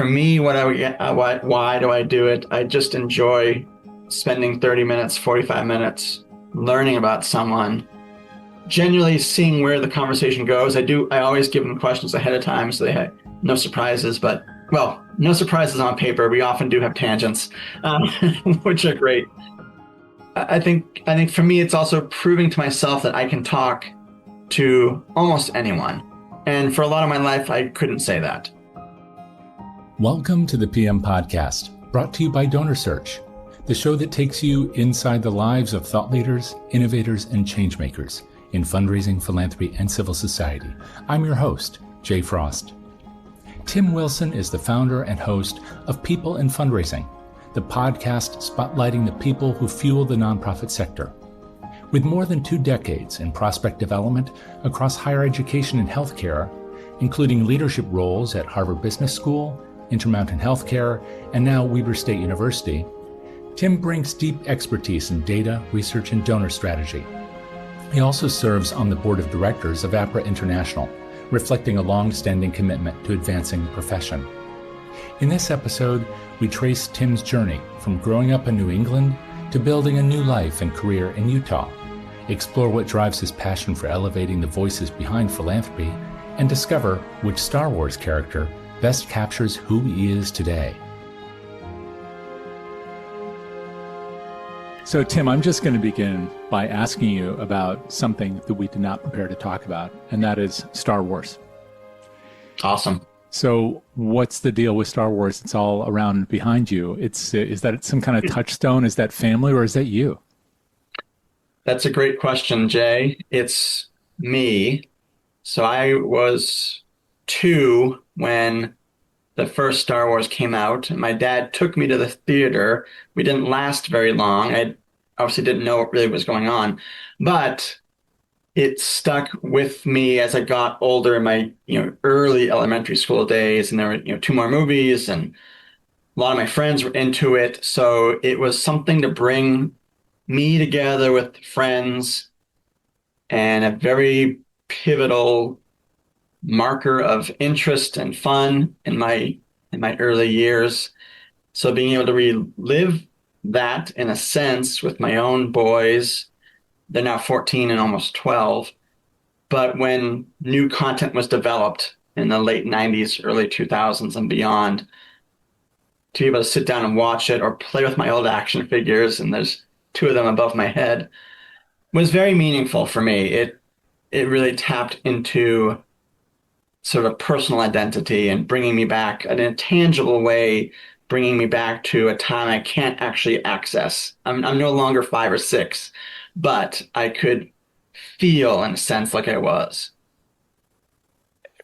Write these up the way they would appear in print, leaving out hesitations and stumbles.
For me, why do I do it? I just enjoy spending 30 minutes, 45 minutes learning about someone, generally seeing where the conversation goes. I always give them questions ahead of time so they have no surprises, but well, no surprises on paper. We often do have tangents, um, which are great. I think for me, it's also proving to myself that I can talk to almost anyone. And for a lot of my life, I couldn't say that. Welcome to the PM Podcast, brought to you by DonorSearch, the show that takes you inside the lives of thought leaders, innovators, and changemakers in fundraising, philanthropy, and civil society. I'm your host, Jay Frost. Tim Wilson is the founder and host of People in Fundraising, the podcast spotlighting the people who fuel the nonprofit sector. With more than 2 decades in prospect development across higher education and healthcare, including leadership roles at Harvard Business School, Intermountain Healthcare, and now Weber State University, Tim brings deep expertise in data, research, and donor strategy. He also serves on the board of directors of Apra International, reflecting a long-standing commitment to advancing the profession. In this episode, we trace Tim's journey from growing up in New England to building a new life and career in Utah, explore what drives his passion for elevating the voices behind philanthropy, and discover which Star Wars character best captures who he is today. So, Tim, I'm just going to begin by asking you about something that we did not prepare to talk about, and that is Star Wars. Awesome. So what's the deal with Star Wars? It's all around behind you. Is that some kind of touchstone? Is that family, or is that you? That's a great question, Jay. It's me. So I was 2 when the first Star Wars came out. My dad took me to the theater. We didn't last very long. I obviously didn't know what really was going on, but it stuck with me as I got older in my, early elementary school days. And there were, 2 more movies, and a lot of my friends were into it. So it was something to bring me together with friends, and a very pivotal marker of interest and fun in my early years. So being able to relive that in a sense with my own boys, they're now 14 and almost 12. But when new content was developed in the late 90s, early 2000s and beyond, to be able to sit down and watch it or play with my old action figures, and there's 2 of them above my head, was very meaningful for me. It really tapped into sort of personal identity and bringing me back in a tangible way, bringing me back to a time I can't actually access. I'm no longer 5 or 6, but I could feel in a sense like I was.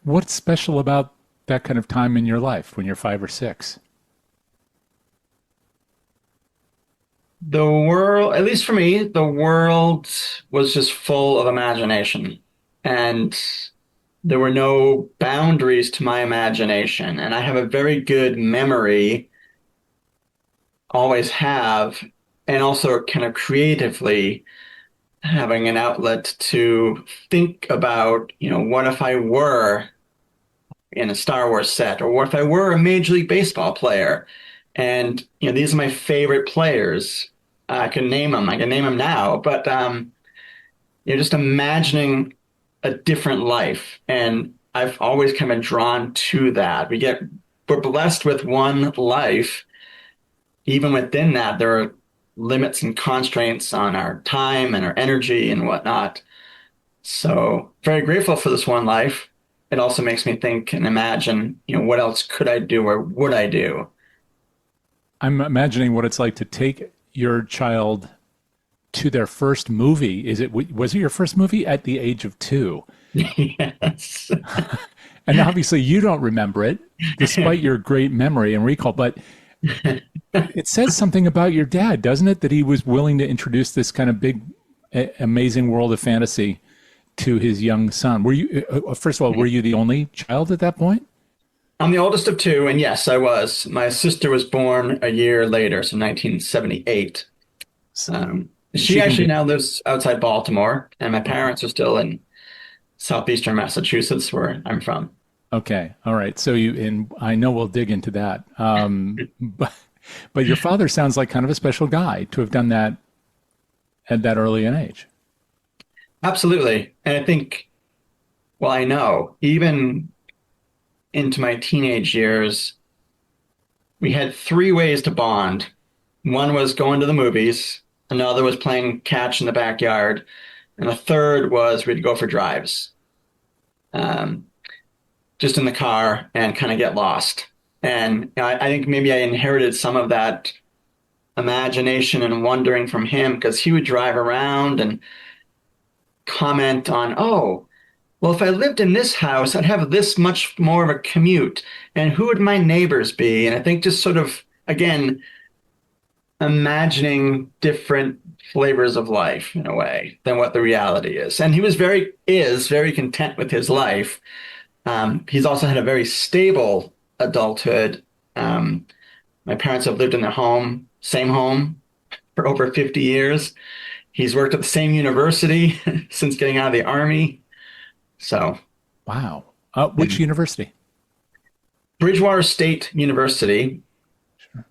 What's special about that kind of time in your life when you're 5 or 6? The world, at least for me, the world was just full of imagination, and there were no boundaries to my imagination. And I have a very good memory, always have, and also kind of creatively having an outlet to think about, what if I were in a Star Wars set, or what if I were a Major League Baseball player? And, these are my favorite players. I can name them. I can name them now, but, just imagining a different life. And I've always kind of been drawn to that. We're blessed with one life. Even within that, there are limits and constraints on our time and our energy and whatnot. So very grateful for this one life. It also makes me think and imagine, what else could I do or would I do? I'm imagining what it's like to take your child to their first movie. Was it your first movie at the age of 2? Yes. And obviously you don't remember it, despite your great memory and recall, but it says something about your dad, doesn't it? That he was willing to introduce this kind of big, amazing world of fantasy to his young son. Were you, first of all, were you the only child at that point? I'm the oldest of 2, and yes, I was. My sister was born a year later, so 1978. She actually now lives outside Baltimore, and my parents are still in southeastern Massachusetts, where I'm from. Okay. All right. So and I know we'll dig into that. But your father sounds like kind of a special guy to have done that at that early an age. Absolutely. And I think, well, I know even into my teenage years, we had three ways to bond. One was going to the movies, another was playing catch in the backyard, and a third was we'd go for drives, um, just in the car and kind of get lost. And I think maybe I inherited some of that imagination and wondering from him because he would drive around and comment on, oh, well, if I lived in this house, I'd have this much more of a commute. And who would my neighbors be? And I think just sort of, again, imagining different flavors of life in a way than what the reality is. And he is very content with his life. He's also had a very stable adulthood. Um, my parents have lived in their same home for over 50 years. He's worked at the same university since getting out of the army. So, Wow. Which and university? Bridgewater State University.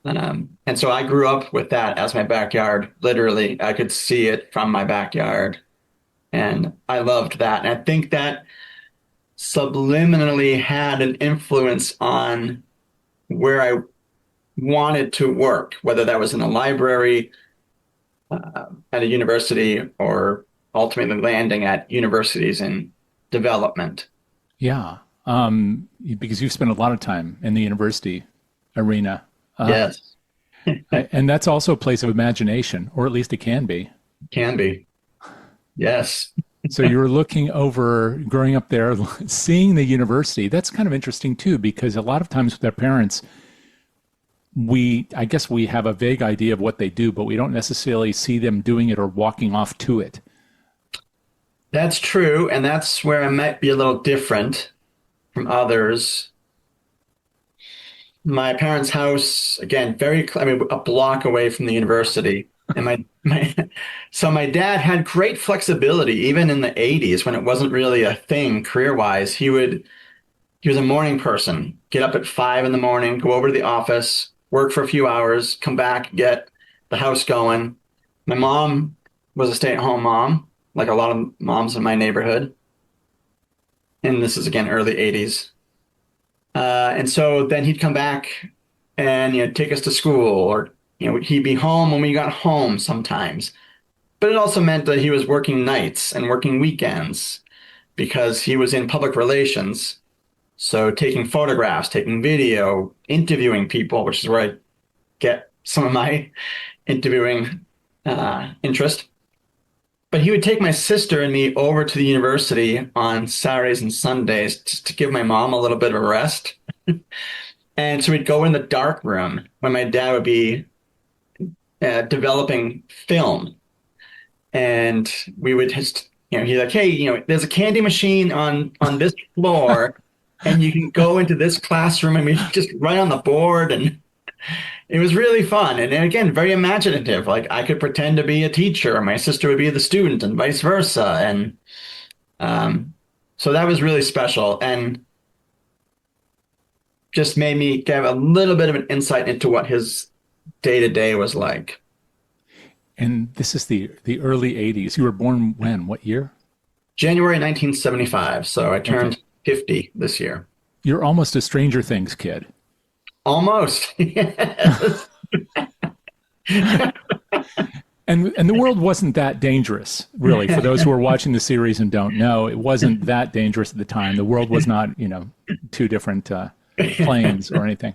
And so I grew up with that as my backyard. Literally, I could see it from my backyard. And I loved that. And I think that subliminally had an influence on where I wanted to work, whether that was in a library, at a university, or ultimately landing at universities in development. Yeah. Because you've spent a lot of time in the university arena. Yes, And that's also a place of imagination, or at least it can be. can be. Yes. So you were looking over, growing up there, seeing the university. That's kind of interesting too, because a lot of times with our parents, I guess we have a vague idea of what they do, but we don't necessarily see them doing it or walking off to it. That's true. And that's where I might be a little different from others. My parents' house, again, I mean, a block away from the university. And so my dad had great flexibility, even in the 80s when it wasn't really a thing career-wise. He was a morning person, get up at 5 in the morning, go over to the office, work for a few hours, come back, get the house going. My mom was a stay-at-home mom, like a lot of moms in my neighborhood. And this is again early 80s. And so then he'd come back and take us to school, or he'd be home when we got home sometimes. But it also meant that he was working nights and working weekends because he was in public relations. So taking photographs, taking video, interviewing people, which is where I get some of my interviewing interest. But he would take my sister and me over to the university on Saturdays and Sundays just to give my mom a little bit of a rest. And so we'd go in the dark room when my dad would be developing film. And we would just, he's like, hey, there's a candy machine on this floor, and you can go into this classroom, and we just write on the board. And it was really fun. And again, very imaginative. Like I could pretend to be a teacher, my sister would be the student, and vice versa. And so that was really special, and just made me get a little bit of an insight into what his day to day was like. And this is the early 80s. You were born when? What year? January 1975. So I Okay. turned 50 this year. You're almost a Stranger Things kid. Almost. Yes. And the world wasn't that dangerous, really. For those who are watching the series and don't know, it wasn't that dangerous at the time. The world was not, two different planes or anything.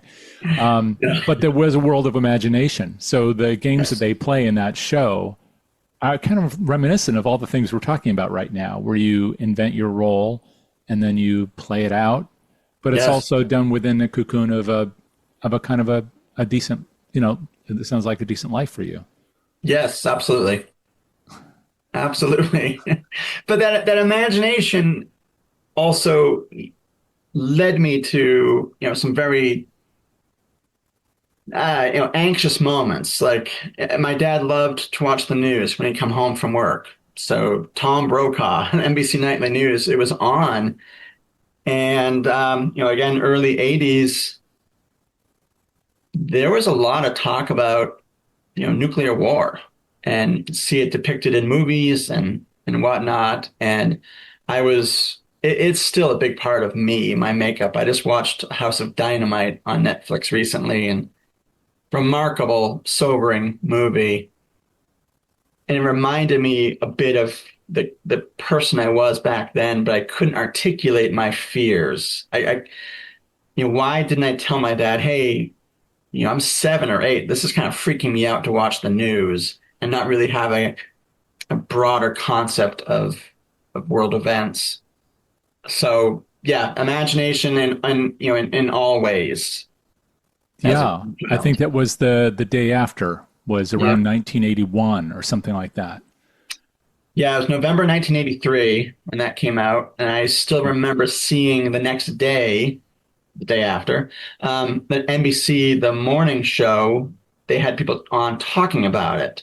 But there was a world of imagination. So the games that they play in that show are kind of reminiscent of all the things we're talking about right now, where you invent your role and then you play it out. But it's Yes. also done within the cocoon of a kind of a decent, it sounds like a decent life for you. Yes, absolutely. Absolutely. But that imagination also led me to, some very anxious moments. Like my dad loved to watch the news when he'd come home from work. So Tom Brokaw, NBC Nightly News, it was on. And, again, early 80s, there was a lot of talk about, nuclear war and see it depicted in movies and whatnot. And it's still a big part of me, my makeup. I just watched House of Dynamite on Netflix recently, and remarkable, sobering movie. And it reminded me a bit of the person I was back then, but I couldn't articulate my fears. Why didn't I tell my dad, hey, I'm 7 or 8. This is kind of freaking me out to watch the news and not really have a broader concept of world events. So yeah, imagination and in all ways as a Yeah, I think child. that was the day after was Yeah. around 1981 or something like that. Yeah, it was November 1983 when that came out, and I still remember seeing the next day, the day after, that NBC, the morning show, they had people on talking about it.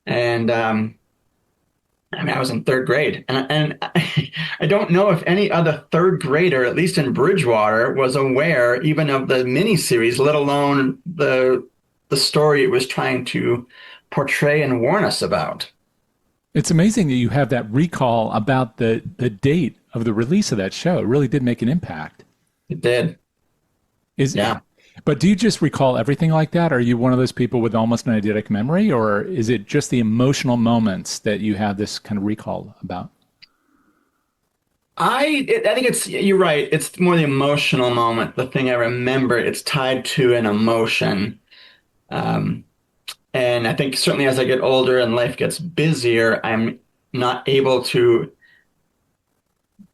And I mean, I was in third grade, and I don't know if any other third grader, at least in Bridgewater, was aware even of the miniseries, let alone the story it was trying to portray and warn us about. It's amazing that you have that recall about the date of the release of that show. It really did make an impact. It did, Is yeah. But do you just recall everything like that? Are you one of those people with almost an eidetic memory, or is it just the emotional moments that you have this kind of recall about? I think you're right. It's more the emotional moment, the thing I remember. It's tied to an emotion. Um, and I think certainly as I get older and life gets busier, I'm not able to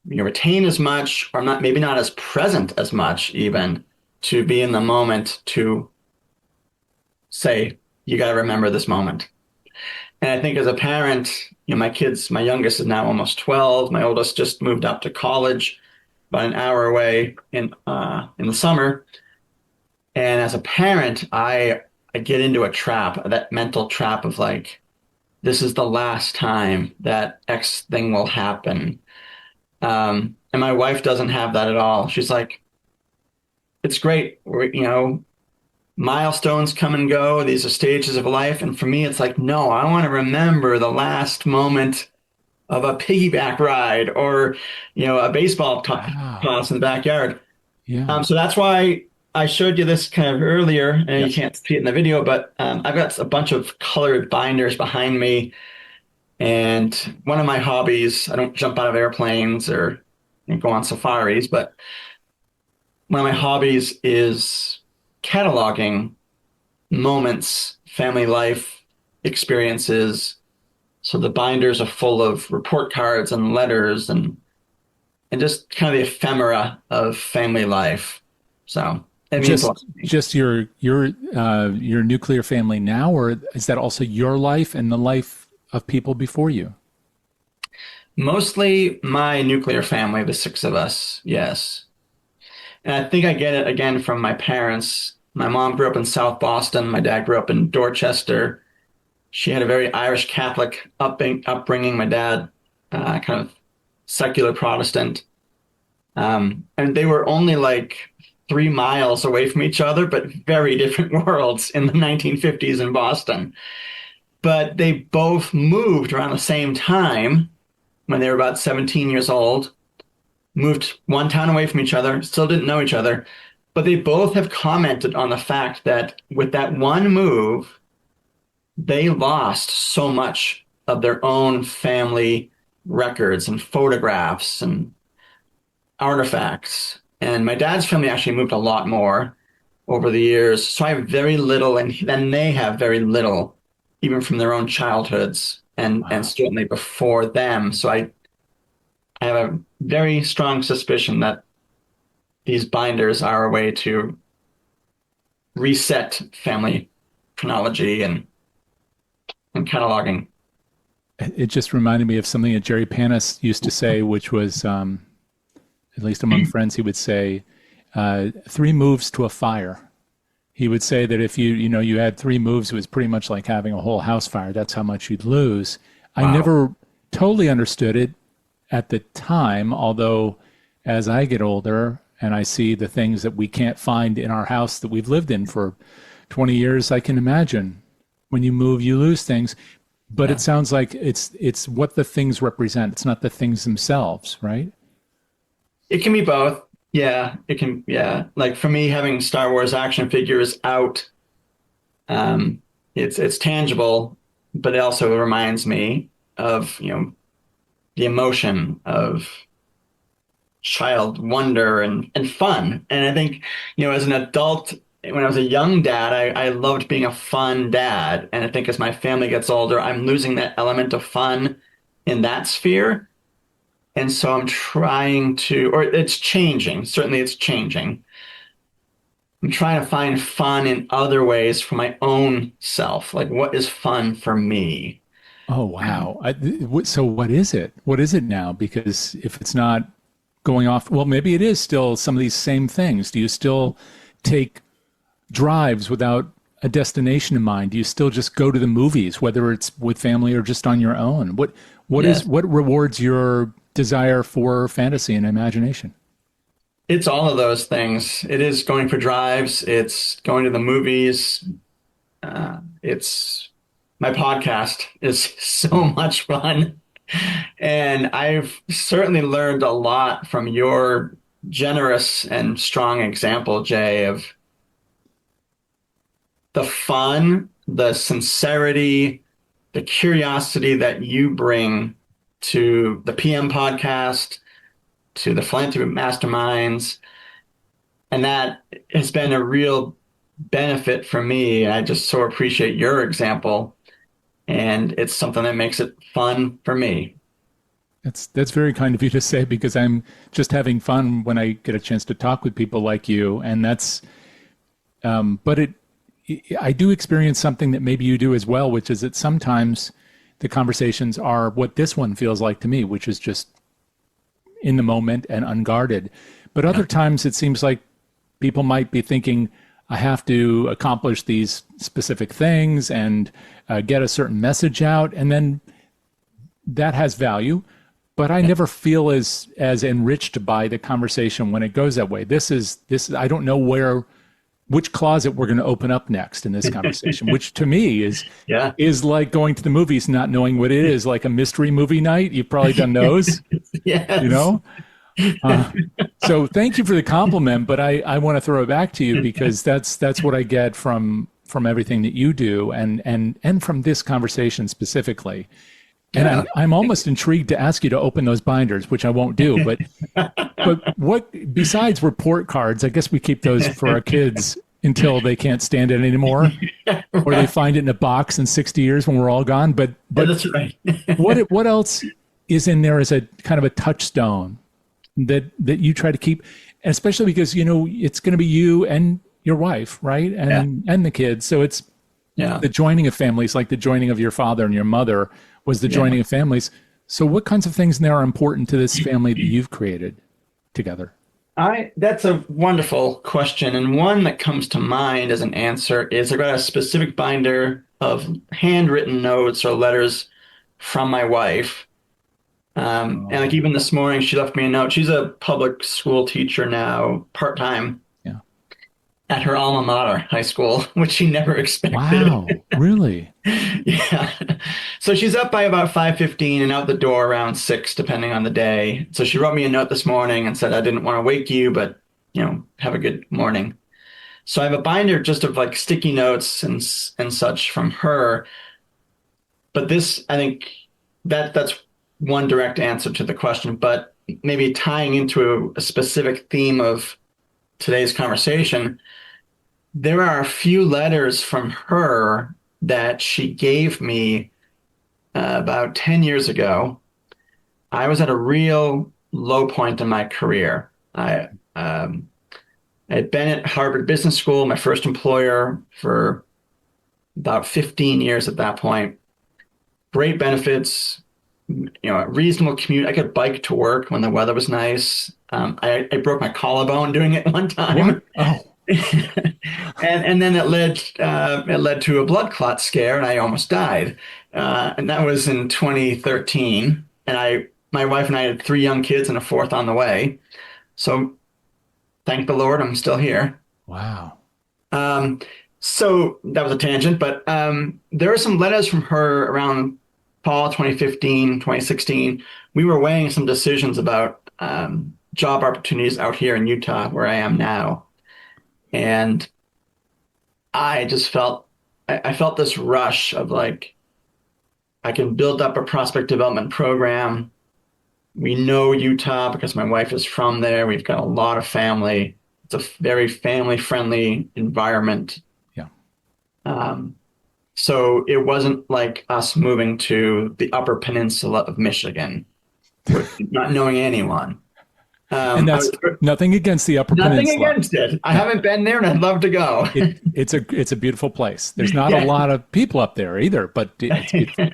retain as much, or I'm not maybe not as present as much even to be in the moment to say, you got to remember this moment. And I think as a parent, my youngest is now almost 12. My oldest just moved up to college about an hour away in the summer. And as a parent, I get into a trap, that mental trap of like, this is the last time that X thing will happen. And my wife doesn't have that at all. She's like, it's great. Milestones come and go. These are stages of life. And for me, it's like, no, I want to remember the last moment of a piggyback ride or, a baseball Wow. toss in the backyard. Yeah. So that's why I showed you this kind of earlier, and you Yep. can't see it in the video, but I've got a bunch of colored binders behind me. And one of my hobbies, I don't jump out of airplanes or go on safaris, but one of my hobbies is cataloging moments, family life experiences. So the binders are full of report cards and letters and just kind of the ephemera of family life. So it means a lot Just to me. just your nuclear family now, or is that also your life and the life of people before you? Mostly my nuclear family, the 6 of us, yes. And I think I get it again from my parents. My mom grew up in South Boston. My dad grew up in Dorchester. She had a very Irish Catholic upbringing. My dad, kind of secular Protestant. And they were only like 3 miles away from each other, but very different worlds in the 1950s in Boston. But they both moved around the same time when they were about 17 years old, moved one town away from each other, still didn't know each other. But they both have commented on the fact that with that one move, they lost so much of their own family records and photographs and artifacts. And my dad's family actually moved a lot more over the years. So I have very little, and then they have very little, even from their own childhoods and Wow. certainly before them. So I have a very strong suspicion that these binders are a way to reset family chronology and cataloging. It just reminded me of something that Jerry Panis used to say, which was, at least among friends, he would say, 3 moves to a fire. He would say that if you had 3 moves, it was pretty much like having a whole house fire. That's how much you'd lose. I Wow. never totally understood it at the time, although as I get older and I see the things that we can't find in our house that we've lived in for 20 years, I can imagine when you move, you lose things. But it Yeah. sounds like it's what the things represent. It's not the things themselves, right? It can be both. Yeah, it can. Yeah. Like for me, having Star Wars action figures out, um, it's tangible, but it also reminds me of, the emotion of child wonder and fun. And I think, as an adult, when I was a young dad, I loved being a fun dad. And I think as my family gets older, I'm losing that element of fun in that sphere. And so I'm trying to, or it's changing. Certainly it's changing. I'm trying to find fun in other ways for my own self. Like, what is fun for me? Oh, Um, wow. So what is it? What is it now? Because if it's not going off, well, maybe it is still some of these same things. Do you still take drives without a destination in mind? Do you still just go to the movies, whether it's with family or just on your own? yes, What rewards your desire for fantasy and imagination? it's all of those things. It is going for drives. It's going to the movies. It's my podcast is so much fun. And I've certainly learned a lot from your generous and strong example, Jay, of the fun, the sincerity, the curiosity that you bring to the PM podcast, to the philanthropy masterminds. And that has been a real benefit for me. I just so appreciate your example. And it's something that makes it fun for me. That's very kind of you to say because I'm just having fun when I get a chance to talk with people like you, and that's but I do experience something that maybe you do as well, which is that sometimes the conversations are what this one feels like to me, which is just in the moment and unguarded. But Yeah. other times it seems like people might be thinking, I have to accomplish these specific things and get a certain message out, and then that has value. But I Yeah. never feel as enriched by the conversation when it goes that way. This is I don't know where which closet we're going to open up next in this conversation, which to me Yeah. is like going to the movies, not knowing what it is, like a mystery movie night. You've probably done those, you Yes. know? Uh, so thank you for the compliment, but I want to throw it back to you because that's what I get from everything that you do and from this conversation specifically. And Yeah. I'm almost intrigued to ask you to open those binders, which I won't do. But what besides report cards? I guess we keep those for our kids until they can't stand it anymore, or they Right. find it in a box in 60 years when we're all gone. Yeah, But that's right. what else is in there as a kind of a touchstone that you try to keep, especially because it's going to be you and your wife, right, Yeah. and the kids. So it's Yeah. the joining of families, like the joining of your father and your mother was the Yeah. joining of families. So what kinds of things in there are important to this family that you've created together? That's a wonderful question. And one that comes to mind as an answer is I got a specific binder of handwritten notes or letters from my wife. And like Oh, even this morning, she left me a note. She's a public school teacher now, part-time yeah. at her alma mater, high school, which she never expected. Wow. Really? Yeah. So she's up by about 5:15 and out the door around 6, depending on the day. So she wrote me a note this morning and said, I didn't want to wake you, but, have a good morning. So I have a binder just of like sticky notes and such from her. But this, I think that's one direct answer to the question, but maybe tying into a specific theme of today's conversation, there are a few letters from her that she gave me about 10 years ago. I was at a real low point in my career. I had been at Harvard Business School, my first employer, for about 15 years at that point. Great benefits, a reasonable commute. I could bike to work when the weather was nice. I broke my collarbone doing it one What? time. Oh, And then it led to a blood clot scare, and I almost died. And that was in 2013. And my wife and I had 3 young kids and a fourth on the way. So thank the Lord, I'm still here. Wow. Um, so that was a tangent, but there were some letters from her around fall 2015, 2016. We were weighing some decisions about job opportunities out here in Utah, where I am now. And I just felt, I felt this rush of like, I can build up a prospect development program. We know Utah because my wife is from there. We've got a lot of family. It's a very family friendly environment. Yeah. Um, so it wasn't like us moving to the Upper Peninsula of Michigan with not knowing anyone. And I was that's nothing against the Upper nothing Peninsula. against it. I No, haven't been there and I'd love to go. it's a beautiful place. There's not a Yeah. lot of people up there either, but it's beautiful.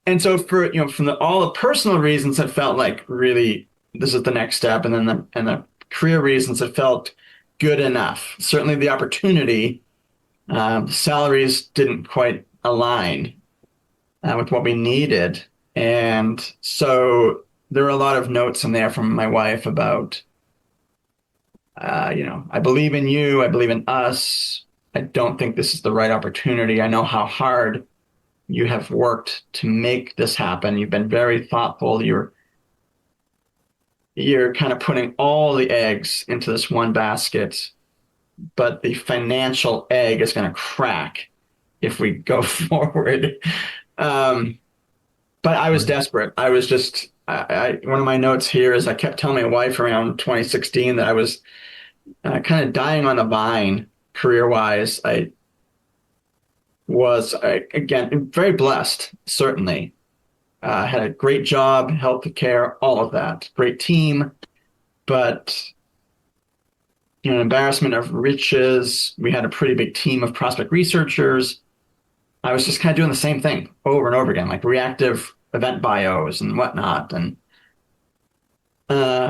And so for, from all the personal reasons, it felt like really this is the next step. And then the career reasons, it felt good enough. Certainly the opportunity, salaries didn't quite align with what we needed. And so there were a lot of notes in there from my wife about, I believe in you. I believe in us. I don't think this is the right opportunity. I know how hard you have worked to make this happen. You've been very thoughtful. You're kind of putting all the eggs into this one basket, but the financial egg is going to crack if we go forward. Um, but I was Right. desperate. I was just, one of my notes here is I kept telling my wife around 2016 that I was kind of dying on the vine career wise. I was, again, very blessed, certainly. Had a great job, health care, all of that. Great team, but an embarrassment of riches. We had a pretty big team of prospect researchers. I was just kind of doing the same thing over and over again, like reactive event bios and whatnot. And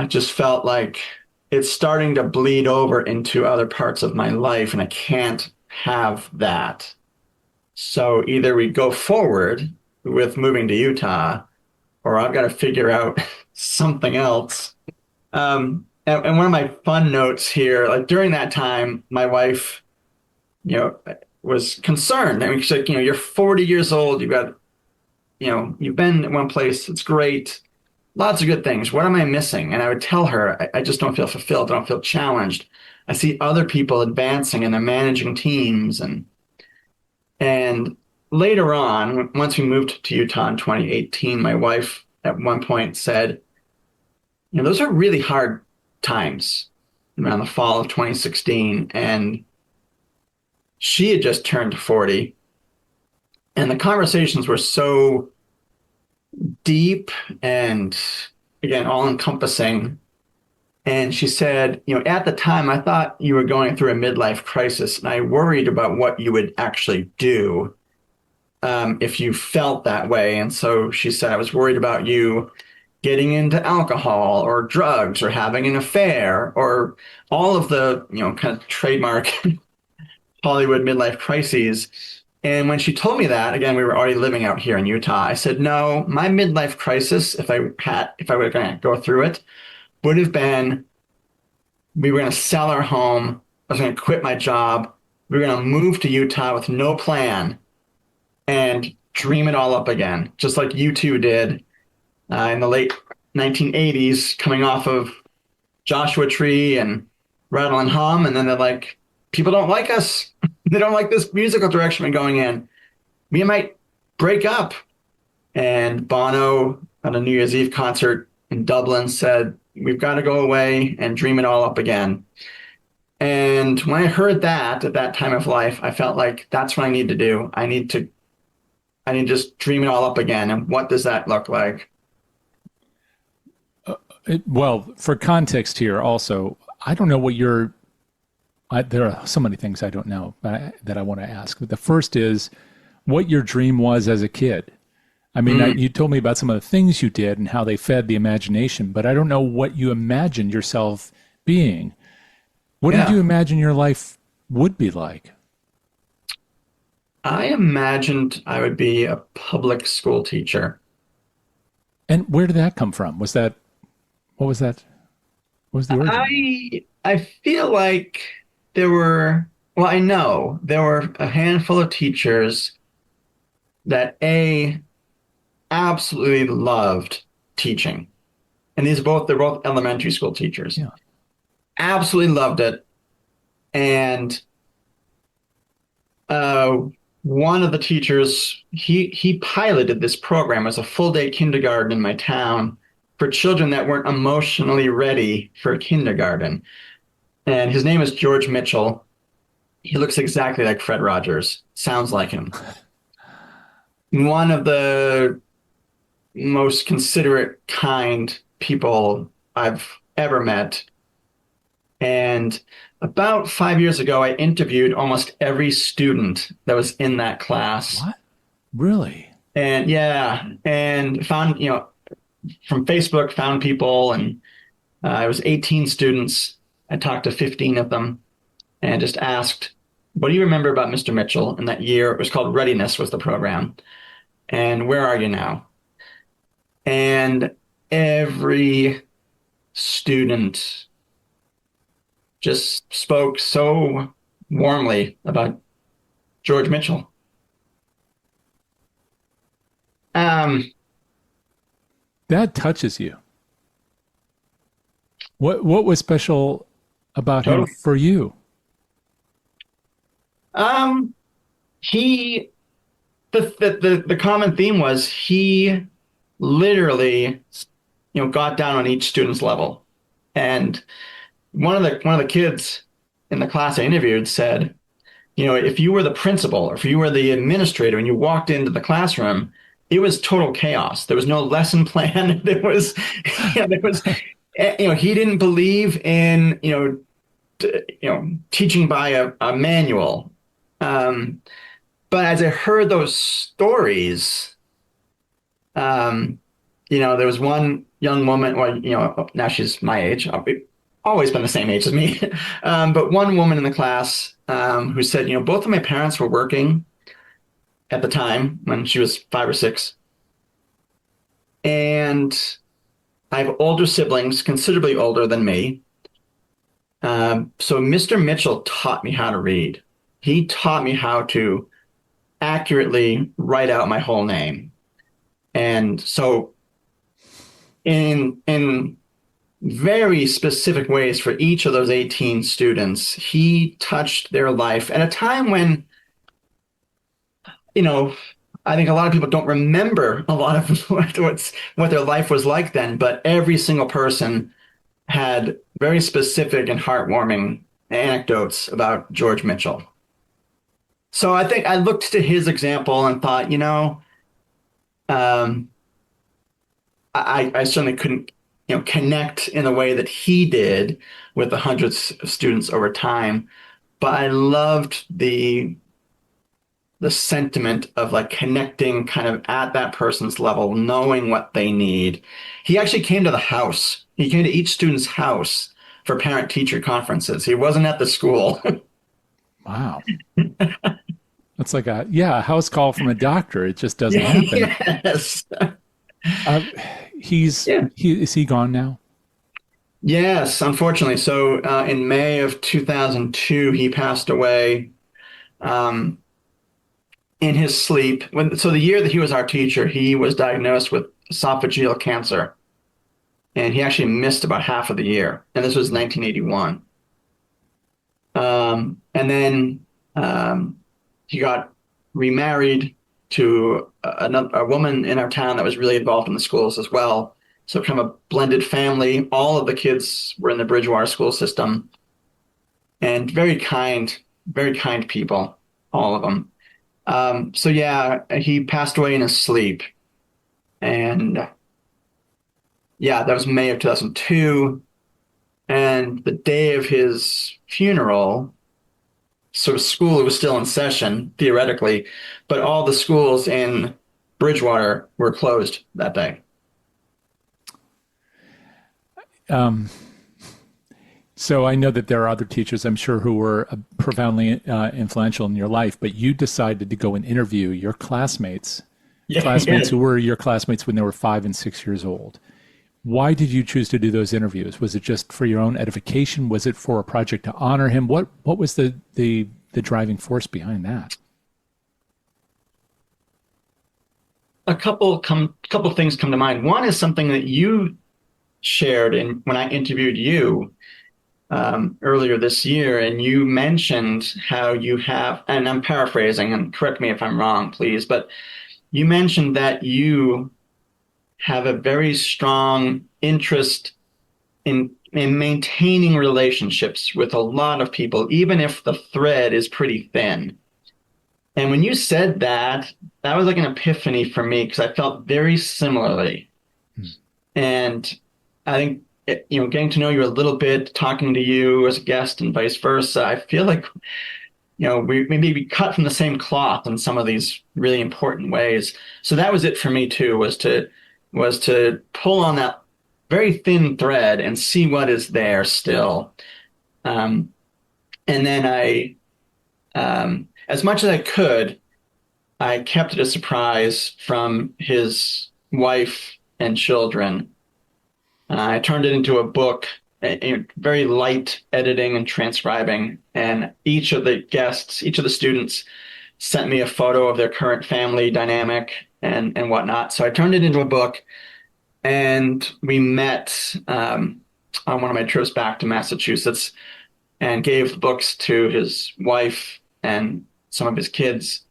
just felt like it's starting to bleed over into other parts of my life, and I can't have that. So either we go forward with moving to Utah, or I've got to figure out something else. And one of my fun notes here, like during that time, my wife, you know, was concerned. I mean, she's like, you're 40 years old. You've got, you've been at one place. It's great. Lots of good things. What am I missing? And I would tell her, I just don't feel fulfilled. I don't feel challenged. I see other people advancing and they're managing teams. And later on, once we moved to Utah in 2018, my wife at one point said, those are really hard times around the fall of 2016. And she had just turned 40. And the conversations were so deep and, again, all encompassing. And she said, at the time, I thought you were going through a midlife crisis, and I worried about what you would actually do if you felt that way. And so she said, I was worried about you getting into alcohol or drugs or having an affair or all of the, kind of trademark Hollywood midlife crises. And when she told me that, again, we were already living out here in Utah. I said, no, my midlife crisis, if I were going to go through it, would have been we were going to sell our home. I was going to quit my job. We were going to move to Utah with no plan and dream it all up again, just like you two did in the late 1980s, coming off of Joshua Tree and Rattle and Hum. And then they're like, people don't like us. They don't like this musical direction we're going in. We might break up. And Bono at a New Year's Eve concert in Dublin said, we've got to go away and dream it all up again. And when I heard that at that time of life, I felt like that's what I need to do. I need to just dream it all up again. And what does that look like? Well, for context here also, I don't know what there are so many things I don't know that I want to ask. The first is what your dream was as a kid. I mean, you told me about some of the things you did and how they fed the imagination, but I don't know what you imagined yourself being. What did you imagine your life would be like? I imagined I would be a public school teacher. And where did that come from? What was that? What was the origin? I feel like I know there were a handful of teachers that absolutely loved teaching. And they're both elementary school teachers. Yeah. Absolutely loved it. And uh, one of the teachers, he piloted this program as a full day kindergarten in my town for children that weren't emotionally ready for kindergarten. And his name is George Mitchell. He looks exactly like Fred Rogers, sounds like him. One of the most considerate, kind people I've ever met. And about 5 years ago, I interviewed almost every student that was in that class. What? Really? And yeah, and found, from Facebook, found people, and it was 18 students. I talked to 15 of them and just asked, what do you remember about Mr. Mitchell in that year? It was called Readiness was the program. And where are you now? And every student just spoke so warmly about George Mitchell. Um, That touches you. What was special about him totally. for you? Um, he the common theme was he literally, got down on each student's level. And one of the kids in the class I interviewed said, if you were the principal or if you were the administrator and you walked into the classroom, it was total chaos. There was no lesson plan. He didn't believe in, teaching by a manual. Um, but as I heard those stories, there was one young woman, well, now she's my age. Always been the same age as me. But one woman in the class who said, both of my parents were working at the time when she was 5 or 6. And I have older siblings, considerably older than me. So Mr. Mitchell taught me how to read. He taught me how to accurately write out my whole name. And so in very specific ways for each of those 18 students, he touched their life at a time when, I think a lot of people don't remember a lot of what their life was like then, but every single person had very specific and heartwarming anecdotes about George Mitchell. So I think I looked to his example and thought, um, I certainly couldn't, connect in the way that he did with the hundreds of students over time, but I loved the sentiment of like connecting kind of at that person's level, knowing what they need. He actually came to the house. He came to each student's house for parent teacher conferences. He wasn't at the school. Wow. That's like a house call from a doctor. It just doesn't happen. Yes. Uh, Yeah. Is he gone now? Yes, unfortunately. So in May of 2002, he passed away um, in his sleep. So the year that he was our teacher, he was diagnosed with esophageal cancer, and he actually missed about half of the year. And this was 1981. And then he got remarried to a woman in our town that was really involved in the schools as well. So kind of a blended family. All of the kids were in the Bridgewater school system, and very kind people, all of them. So yeah, he passed away in his sleep, and yeah, that was May of 2002. And the day of his funeral, so school was still in session theoretically, but all the schools in Bridgewater were closed that day. Um, so I know that there are other teachers, I'm sure, who were profoundly influential in your life, but you decided to go and interview your classmates Yeah, who were your classmates when they were 5 and 6 years old. Why did you choose to do those interviews? Was it just for your own edification? Was it for a project to honor him? What was the driving force behind that? Couple things come to mind. One is something that you shared when I interviewed you earlier this year, and you mentioned how you have, and I'm paraphrasing, and correct me if I'm wrong, please, but you mentioned that you have a very strong interest in maintaining relationships with a lot of people, even if the thread is pretty thin. And when you said that, that was like an epiphany for me because I felt very similarly. And I think, getting to know you a little bit, talking to you as a guest and vice versa, I feel like, we maybe we cut from the same cloth in some of these really important ways. So that was it for me too, was to pull on that very thin thread and see what is there still. And then as much as I could, I kept it a surprise from his wife and children. I turned it into a book, very light editing and transcribing. And each of the students sent me a photo of their current family dynamic and whatnot. So I turned it into a book, and we met on one of my trips back to Massachusetts and gave the books to his wife and some of his kids.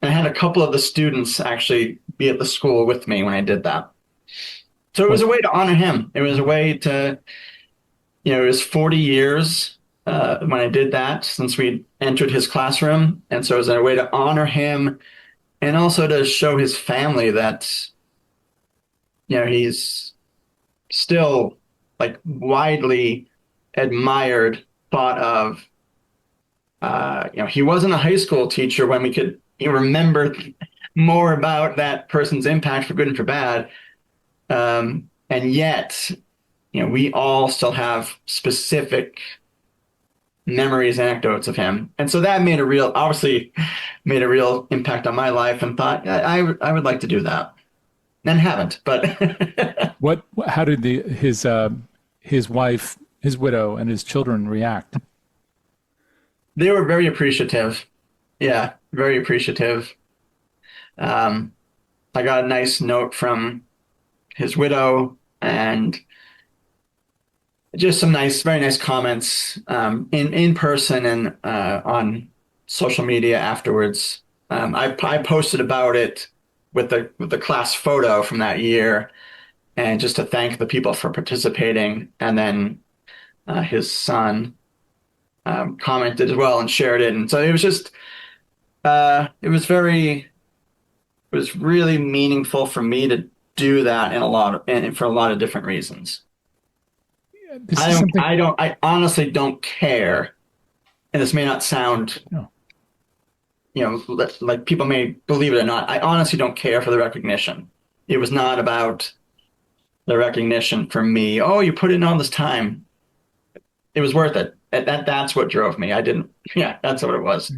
And I had a couple of the students actually be at the school with me when I did that. So it was a way to honor him. It was a way to, it was 40 years when I did that since we entered his classroom. And so it was a way to honor him and also to show his family that, he's still like widely admired, thought of. He wasn't a high school teacher when we could remember more about that person's impact for good and for bad. And yet, we all still have specific memories, anecdotes of him. And so that obviously made a real impact on my life, and thought I would like to do that. And haven't, but how did his wife, his widow, and his children react? They were very appreciative. Yeah, very appreciative. I got a nice note from his widow and just some very nice comments in person and on social media afterwards. I posted about it with the class photo from that year, and just to thank the people for participating. And then his son commented as well and shared it. And so it was just, it was really meaningful for me to do that and for a lot of different reasons. I honestly don't care. And this may not sound, No. Like people may believe it or not. I honestly don't care for the recognition. It was not about the recognition for me. Oh, you put in all this time. It was worth it. That's what drove me. That's what it was.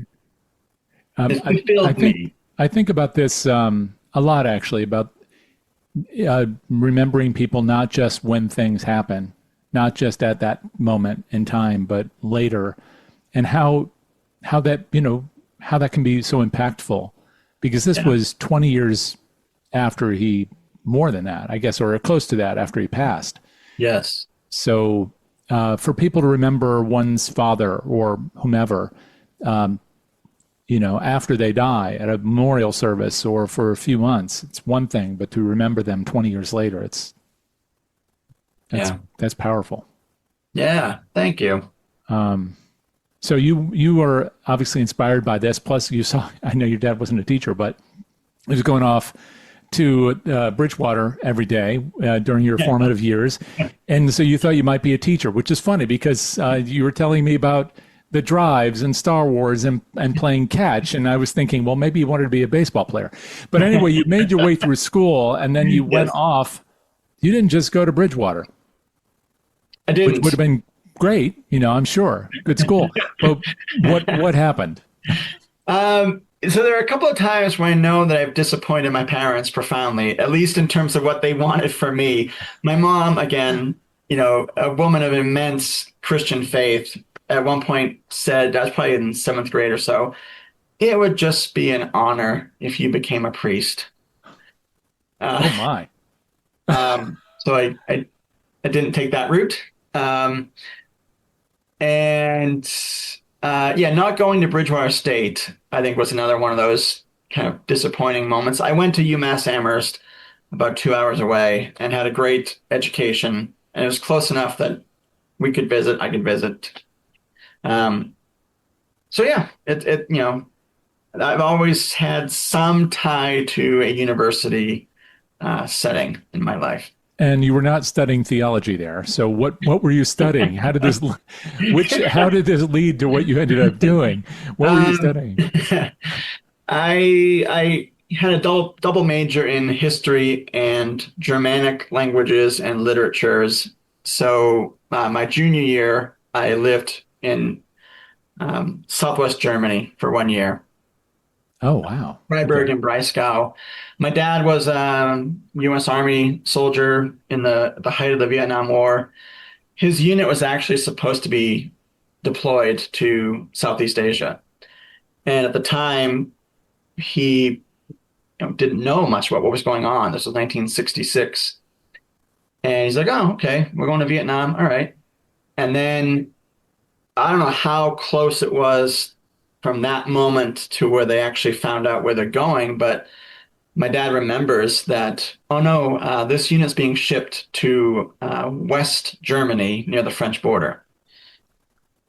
It fulfilled me. I think about this a lot, actually, about remembering people not just when things happen, not just at that moment in time, but later, and how that can be so impactful, because this was 20 years after more than that, I guess, or close to that after he passed. Yes. So for people to remember one's father or whomever, after they die at a memorial service or for a few months, it's one thing, but to remember them 20 years later, that's powerful. Yeah. Thank you. So you were obviously inspired by this. Plus I know your dad wasn't a teacher, but he was going off to Bridgewater every day during your formative years. And so you thought you might be a teacher, which is funny because you were telling me about the drives and Star Wars and playing catch. And I was thinking, well, maybe you wanted to be a baseball player. But anyway, you made your way through school, and then you went off. You didn't just go to Bridgewater. I didn't. Which would have been great, I'm sure. Good school. But what happened? So there are a couple of times when I know that I've disappointed my parents profoundly, at least in terms of what they wanted for me. My mom, again, a woman of immense Christian faith, at one point said, I was probably in seventh grade or so, it would just be an honor if you became a priest. Oh Uh, my. so I didn't take that route. Um, and yeah, not going to Bridgewater State, I think, was another one of those kind of disappointing moments. I went to UMass Amherst, about 2 hours away, and had a great education. And it was close enough that we could visit, I could visit. Um, so yeah, I've always had some tie to a university setting in my life. And you were not studying theology there. So what were you studying? How did this how did this lead to what you ended up doing? What were you Um, studying? I had a double major in history and Germanic languages and literatures. So my junior year, I lived in Southwest Germany for 1 year, Oh wow. Freiburg Okay. and Breisgau. My dad was a U.S. Army soldier in the height of the Vietnam War. His unit was actually supposed to be deployed to Southeast Asia. And at the time, he didn't know much about what was going on. This was 1966. And he's like, oh, okay, we're going to Vietnam. All right. And then I don't know how close it was from that moment to where they actually found out where they're going, but my dad remembers that, oh no, this unit's being shipped to West Germany near the French border.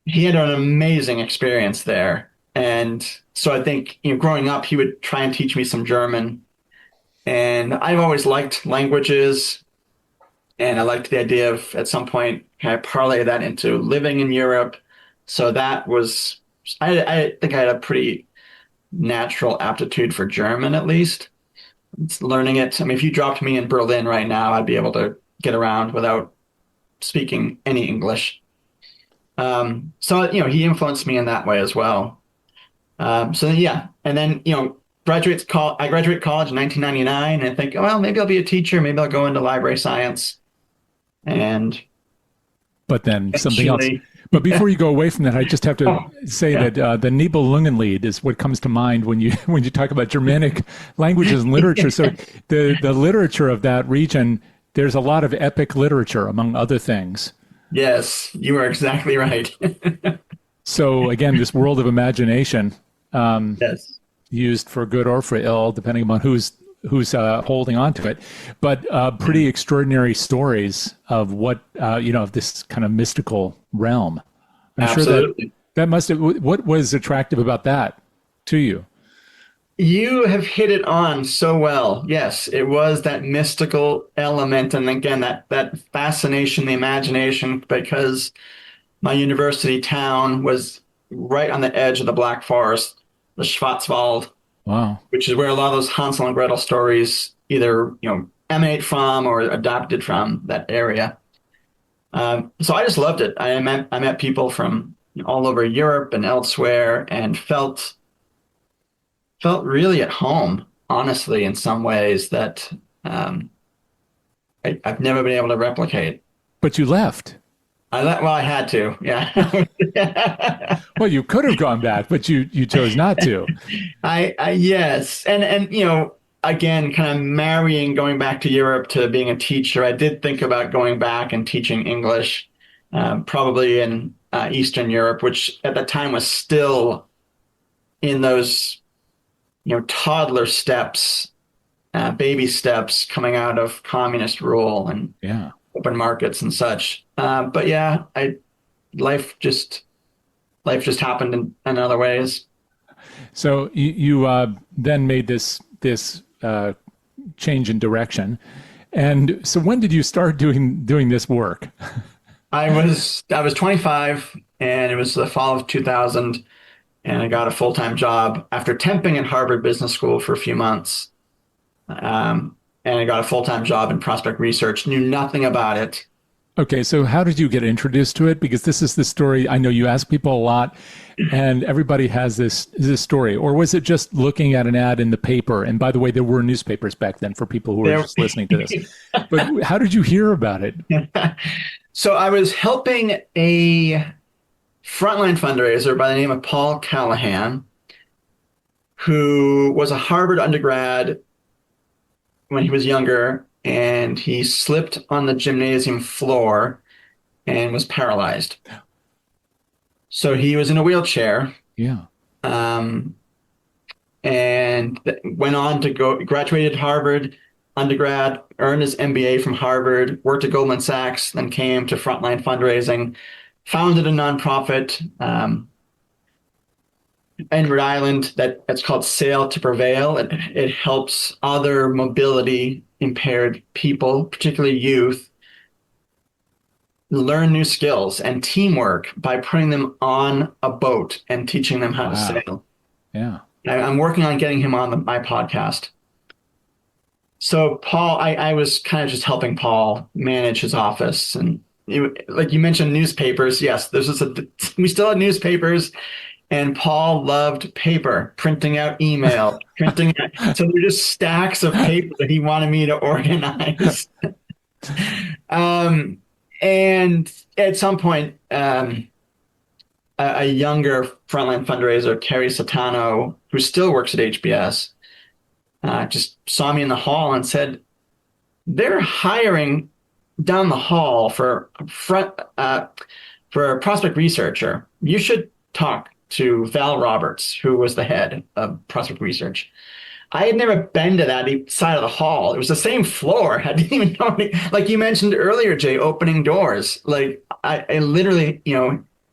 He had an amazing experience there. And so I think, growing up, he would try and teach me some German. And I've always liked languages. And I liked the idea of at some point kind of parlay that into living in Europe. So that was, I think I had a pretty natural aptitude for German at least. It's learning it. I mean, if you dropped me in Berlin right now, I'd be able to get around without speaking any English. So, he influenced me in that way as well. So yeah, and then, I graduated college in 1999 and I think, well, maybe I'll be a teacher. Maybe I'll go into library science. And But then something else. actually, But before you go away from that, I just have to oh, say yeah. that the Nibelungenlied is what comes to mind when you when you talk about Germanic languages and literature. So the literature of that region, there's a lot of epic literature, among other things. Yes, you are exactly right. So again, this world of imagination, Yes, used for good or for ill, depending upon who's holding on to it. But pretty extraordinary stories of what of this kind of mystical realm. I'm sure that absolutely. that must have. What was attractive about that to you? You have hit it on so well. Yes, it was that mystical element, and again, that fascination, the imagination, because my university town was right on the edge of the Black Forest, the Schwarzwald, Wow. which is where a lot of those Hansel and Gretel stories either, emanate from or adopted from that area. So I just loved it. I met people from all over Europe and elsewhere, and felt really at home, honestly, in some ways that um, I've never been able to replicate. But you left. Well, I had to, yeah. Well, you could have gone back, but you chose not to. Yes, and again, kind of marrying going back to Europe to being a teacher. I did think about going back and teaching English, probably in Eastern Europe, which at the time was still in those toddler steps, baby steps coming out of communist rule and Yeah. open markets and such. But yeah, I life just life just happened in other ways. So you then made this change in direction, and so when did you start doing this work? I was 25, and it was the fall of 2000, and I got a full-time job after temping at Harvard Business School for a few months. And I got a full-time job in prospect research. Knew nothing about it. Okay, so how did you get introduced to it? Because this is the story. I know you ask people a lot, and everybody has this story. Or was it just looking at an ad in the paper? And by the way, there were newspapers back then for people who are There, just listening to this. But how did you hear about it? so I was helping a frontline fundraiser by the name of Paul Callahan, who was a Harvard undergrad when he was younger, and he slipped on the gymnasium floor and was paralyzed. So he was in a wheelchair, Yeah. um, and went on to graduated Harvard undergrad, earned his MBA from Harvard, worked at Goldman Sachs, then came to Frontline Fundraising, founded a nonprofit in Rhode Island that's called Sail to Prevail. It helps other mobility impaired people, particularly youth, learn new skills and teamwork by putting them on a boat and teaching them how to Wow. sail. Yeah. I'm working on getting him on my podcast. So Paul, I was kind of just helping Paul manage his office, and like you mentioned, newspapers. Yes, we still had newspapers, and Paul loved paper, printing out email, printing out. So there were just stacks of paper that he wanted me to organize. And at some point, a younger frontline fundraiser, Carrie Satano, who still works at HBS, just saw me in the hall and said, "They're hiring down the hall for a prospect researcher. You should talk to Val Roberts, who was the head of prospect research." I had never been to that side of the hall. It was the same floor. I didn't even know. Like you mentioned earlier, Jay, opening doors. Like I literally,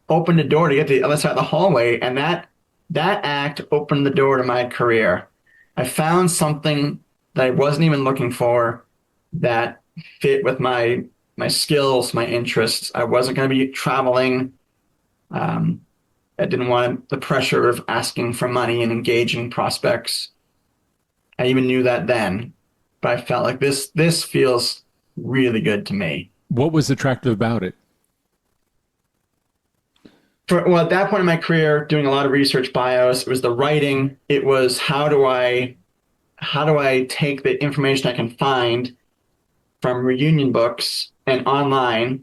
opened a door to get to the other side of the hallway, and that act opened the door to my career. I found something that I wasn't even looking for that fit with my skills, my interests. I wasn't going to be traveling. I didn't want the pressure of asking for money and engaging prospects. I even knew that then, but I felt like this feels really good to me. What was attractive about it? Well, at that point in my career, doing a lot of research bios, it was the writing. It was how do I take the information I can find from reunion books and online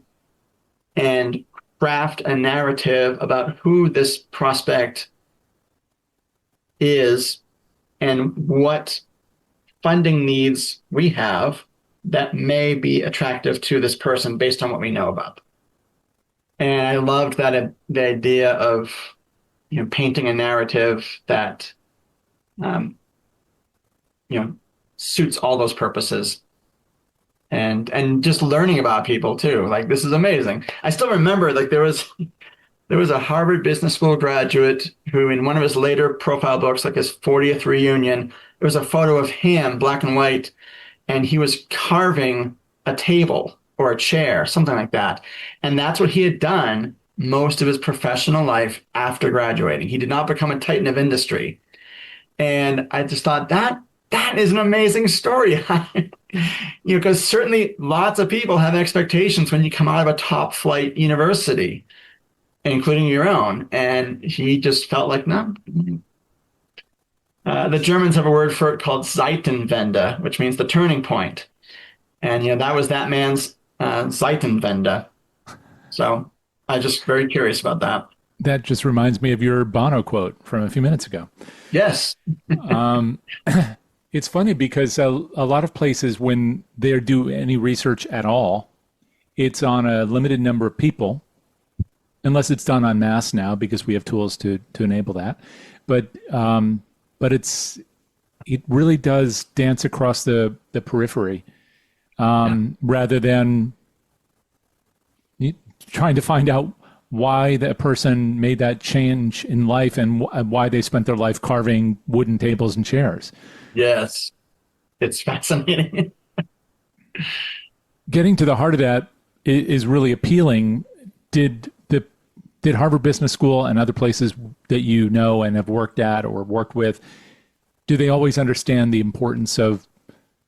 and craft a narrative about who this prospect is and what funding needs we have that may be attractive to this person based on what we know about them. And I loved the idea of painting a narrative that suits all those purposes, and just learning about people too. Like this is amazing. I still remember like there was a Harvard Business School graduate who, in one of his later profile books, like his 40th reunion, there was a photo of him, black and white, and he was carving a table or a chair, something like that. And that's what he had done most of his professional life after graduating. He did not become a titan of industry. And I just thought that is an amazing story. Because certainly lots of people have expectations when you come out of a top flight university, including your own. And he just felt like, no. The Germans have a word for it called Zeitenwende, which means the turning point. And that was that man's Zeitenwende. So I'm just very curious about that. That just reminds me of your Bono quote from a few minutes ago. Yes. It's funny because a lot of places, when they do any research at all, it's on a limited number of people, unless it's done en masse now because we have tools to enable that. But it really does dance across the periphery rather than trying to find out why that person made that change in life and why they spent their life carving wooden tables and chairs. Yes. It's fascinating. Getting to the heart of that is really appealing. Did Harvard Business School and other places that you know and have worked at or worked with, do they always understand the importance of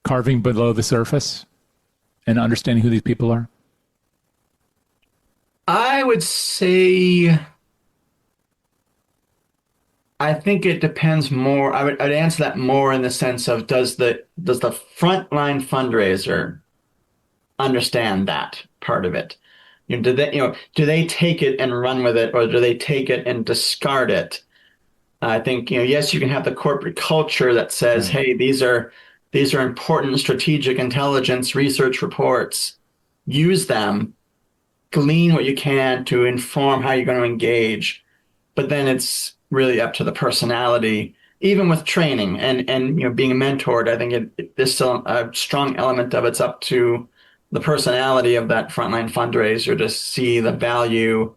carving below the surface and understanding who these people are? I would say I think it depends more. I'd answer that more in the sense of does the frontline fundraiser understand that part of it? Do they take it and run with it, or do they take it and discard it? I think, yes, you can have the corporate culture that says, Right. hey, these are important strategic intelligence research reports. Use them, glean what you can to inform how you're going to engage. But then it's really up to the personality, even with training and being mentored. I think there's still a strong element of it's up to the personality of that frontline fundraiser to see the value.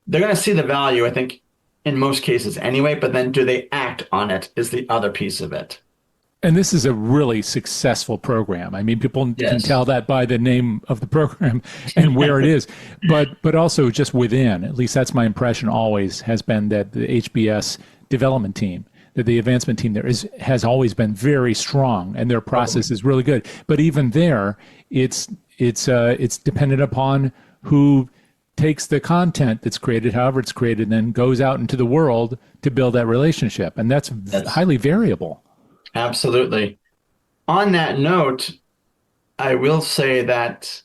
They're going to see the value, I think, in most cases anyway, but then do they act on it is the other piece of it. And this is a really successful program. I mean, people can Yes. tell that by the name of the program and where it is, but also just within. At least that's my impression. Always has been that the HBS development team, that the advancement team there has always been very strong, and their process is really good. But even there, it's dependent upon who takes the content that's created, however it's created, and then goes out into the world to build that relationship, and that's That's highly variable. absolutely. On that note, I will say that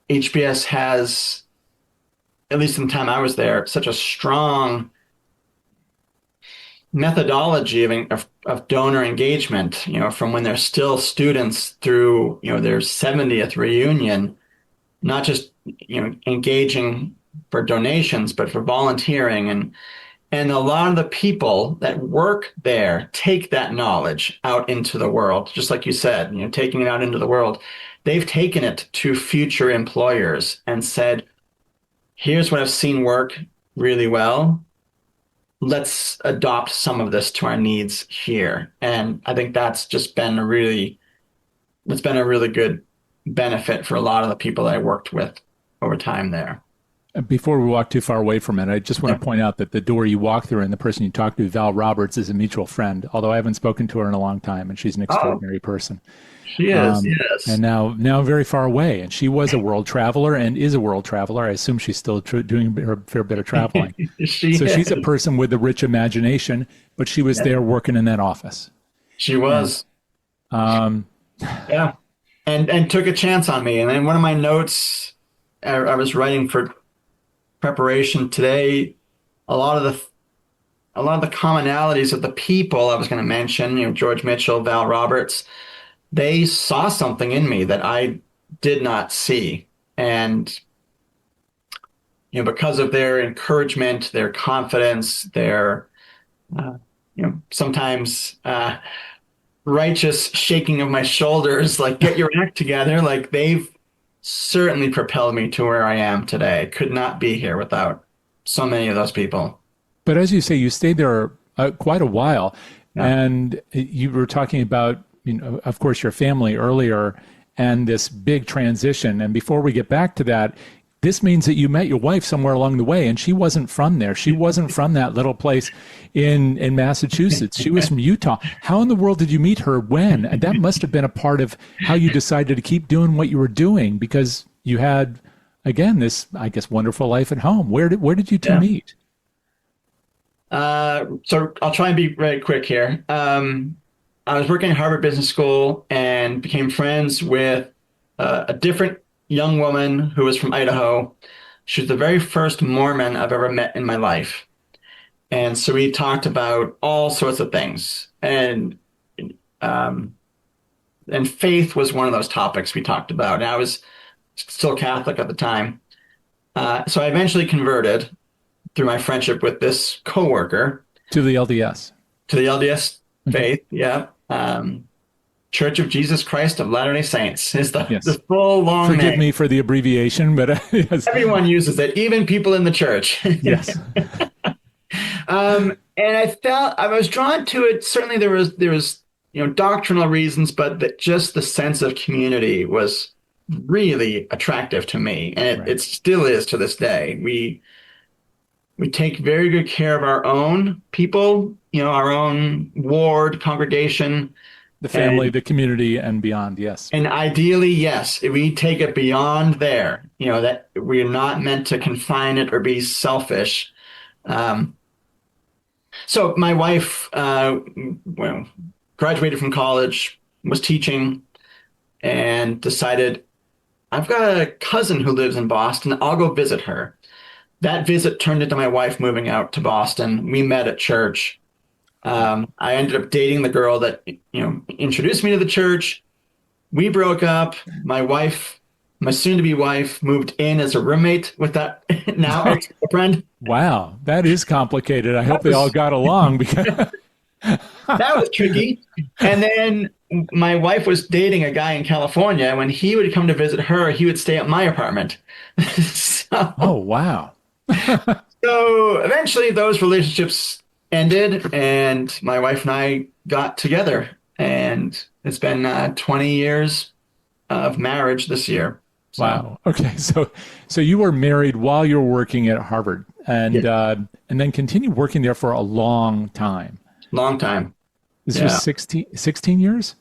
HBS has, at least in the time I was there, such a strong methodology of donor engagement, from when they're still students through, their 70th reunion, not just, engaging for donations, but for volunteering. And a lot of the people that work there take that knowledge out into the world, just like you said, taking it out into the world. They've taken it to future employers and said, here's what I've seen work really well. Let's adopt some of this to our needs here. And I think that's been a really good benefit for a lot of the people that I worked with over time there. Before we walk too far away from it, I just want Yeah. to point out that the door you walk through and the person you talk to, Val Roberts, is a mutual friend, although I haven't spoken to her in a long time, and she's an Oh, extraordinary person. she is, And yes. now very far away. And she was a world traveler and is a world traveler. I assume she's still doing her fair bit of traveling. She So she's a is. person with a rich imagination, but she was Yeah, there working in that office. she And was. um, Yeah. And took a chance on me. And then one of my notes I was writing for preparation today, a lot of the a lot of the commonalities of the people I was going to mention, George Mitchell, Val Roberts, they saw something in me that I did not see. And because of their encouragement, their confidence, their sometimes righteous shaking of my shoulders, like get your act together, like they've certainly propelled me to where I am today. I could not be here without so many of those people. but as you say, you stayed there quite a while, Yeah. and you were talking about, of course, your family earlier, and this big transition. And before we get back to that, this means that you met your wife somewhere along the way, and she wasn't from there. She wasn't from that little place in Massachusetts. She was from Utah. How in the world did you meet her? When? And that must have been a part of how you decided to keep doing what you were doing, because you had, again, this, I guess, wonderful life at home. Where did you two Yeah. meet? So I'll try and be very quick here. I was working at Harvard Business School and became friends with a different young woman who was from Idaho. She was the very first Mormon I've ever met in my life. And so we talked about all sorts of things. Um, and faith was one of those topics we talked about. And I was still Catholic at the time. So I eventually converted through my friendship with this coworker To the LDS. to the LDS Okay. faith. Yeah. Church of Jesus Christ of Latter-day Saints is the Yes. full long Forgive name. me for the abbreviation, but yes. Everyone uses it, even people in the church. Yes. And I was drawn to it. Certainly there was doctrinal reasons, but just the sense of community was really attractive to me, and it, Right. it still is to this day. We take very good care of our own people, our own ward, congregation. The family, And the community, and beyond. Yes. and ideally, yes, if we take it beyond there, that we're not meant to confine it or be selfish. Um, so my wife, well, graduated from college, was teaching, and decided I've got a cousin who lives in Boston. I'll go visit her. That visit turned into my wife moving out to Boston. We met at church. I ended up dating the girl that, introduced me to the church. We broke up. My wife, my soon-to-be wife, moved in as a roommate with that now ex-girlfriend. Wow, that is complicated. I hope That they all was got along because that was tricky. And then my wife was dating a guy in California. When he would come to visit her, he would stay at my apartment. oh So, wow. so eventually those relationships ended, and my wife and I got together. And it's been 20 years of marriage this year. So, Wow. Okay. So you were married while you were working at Harvard yeah, and then continued working there for a long time. long time. This was Yeah. 16 years?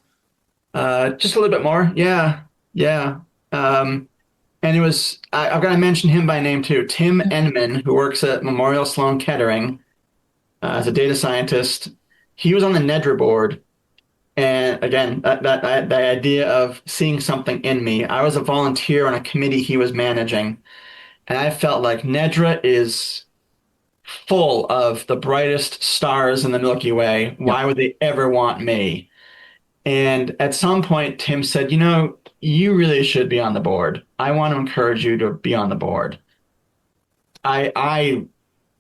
Just a little bit more. Yeah. Yeah. And I've got to mention him by name too. Tim Enman, who works at Memorial Sloan Kettering as a data scientist. He was on the Nedra board. And again, the idea of seeing something in me. I was a volunteer on a committee he was managing. And I felt like Nedra is full of the brightest stars in the Milky Way. Yep. Why would they ever want me? And at some point, Tim said, you really should be on the board. I want to encourage you to be on the board. I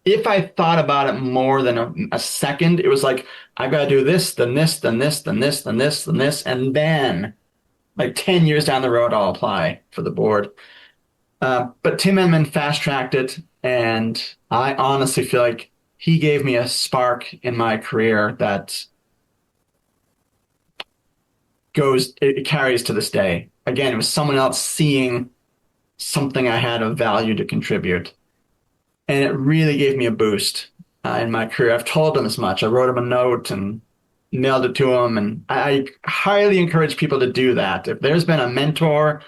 if I thought about it more than a second, it was like, I've got to do this, then this, then this, then this, then this, then this, and then like 10 years down the road, I'll apply for the board. But Tim Enman fast tracked it, and I honestly feel like he gave me a spark in my career that it carries to this day. Again, it was someone else seeing something I had of value to contribute. And it really gave me a boost in my career. I've told him as much. I wrote him a note and mailed it to him. And I highly encourage people to do that. If there's been a mentor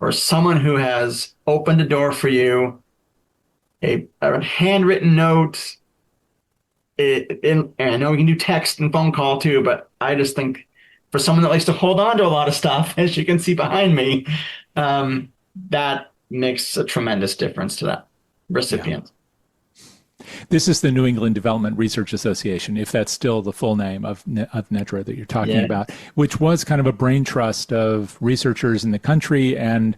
or someone who has opened a door for you, a handwritten note, and I know we can do text and phone call too, but I just think for someone that likes to hold on to a lot of stuff, as you can see behind me, that makes a tremendous difference to that Yeah. recipient. This is the New England Development Research Association, if that's still the full name of NEDRA that you're talking Yeah. about, which was kind of a brain trust of researchers in the country and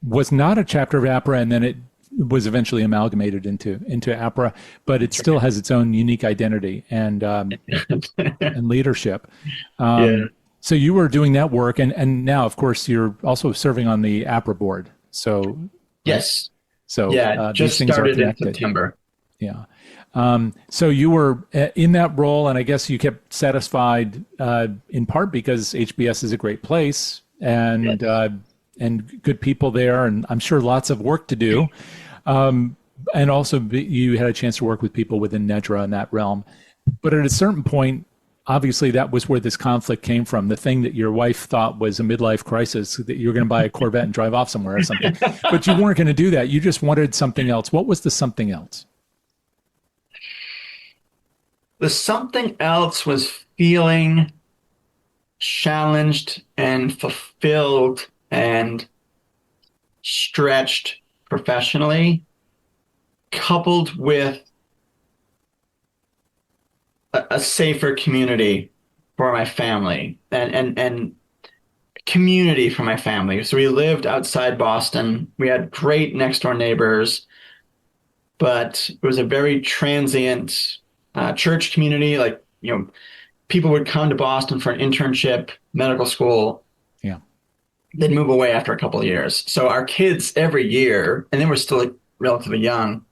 was not a chapter of Apra, and then it was eventually amalgamated into Apra, but it still has its own unique identity and leadership. Yeah. So you were doing that work, and now, of course, you're also serving on the Apra board. So Yes. so Yeah. these Just things are started in connected. September. Yeah. So you were in that role, and I guess you kept satisfied in part because HBS is a great place and Yes. and good people there, and I'm sure lots of work to do. And also, you had a chance to work with people within NEDRA in that realm. But at a certain point, obviously, that was where this conflict came from. The thing that your wife thought was a midlife crisis, that you were going to buy a Corvette and drive off somewhere or something. But you weren't going to do that. You just wanted something else. What was the something else? The something else was feeling challenged and fulfilled and stretched professionally, coupled with a safer community for my family and community for my family. So we lived outside Boston. We had great next door neighbors, but it was a very transient church community. Like, people would come to Boston for an internship, medical school. Yeah. They'd move away after a couple of years. So our kids every year, and they were still like relatively young,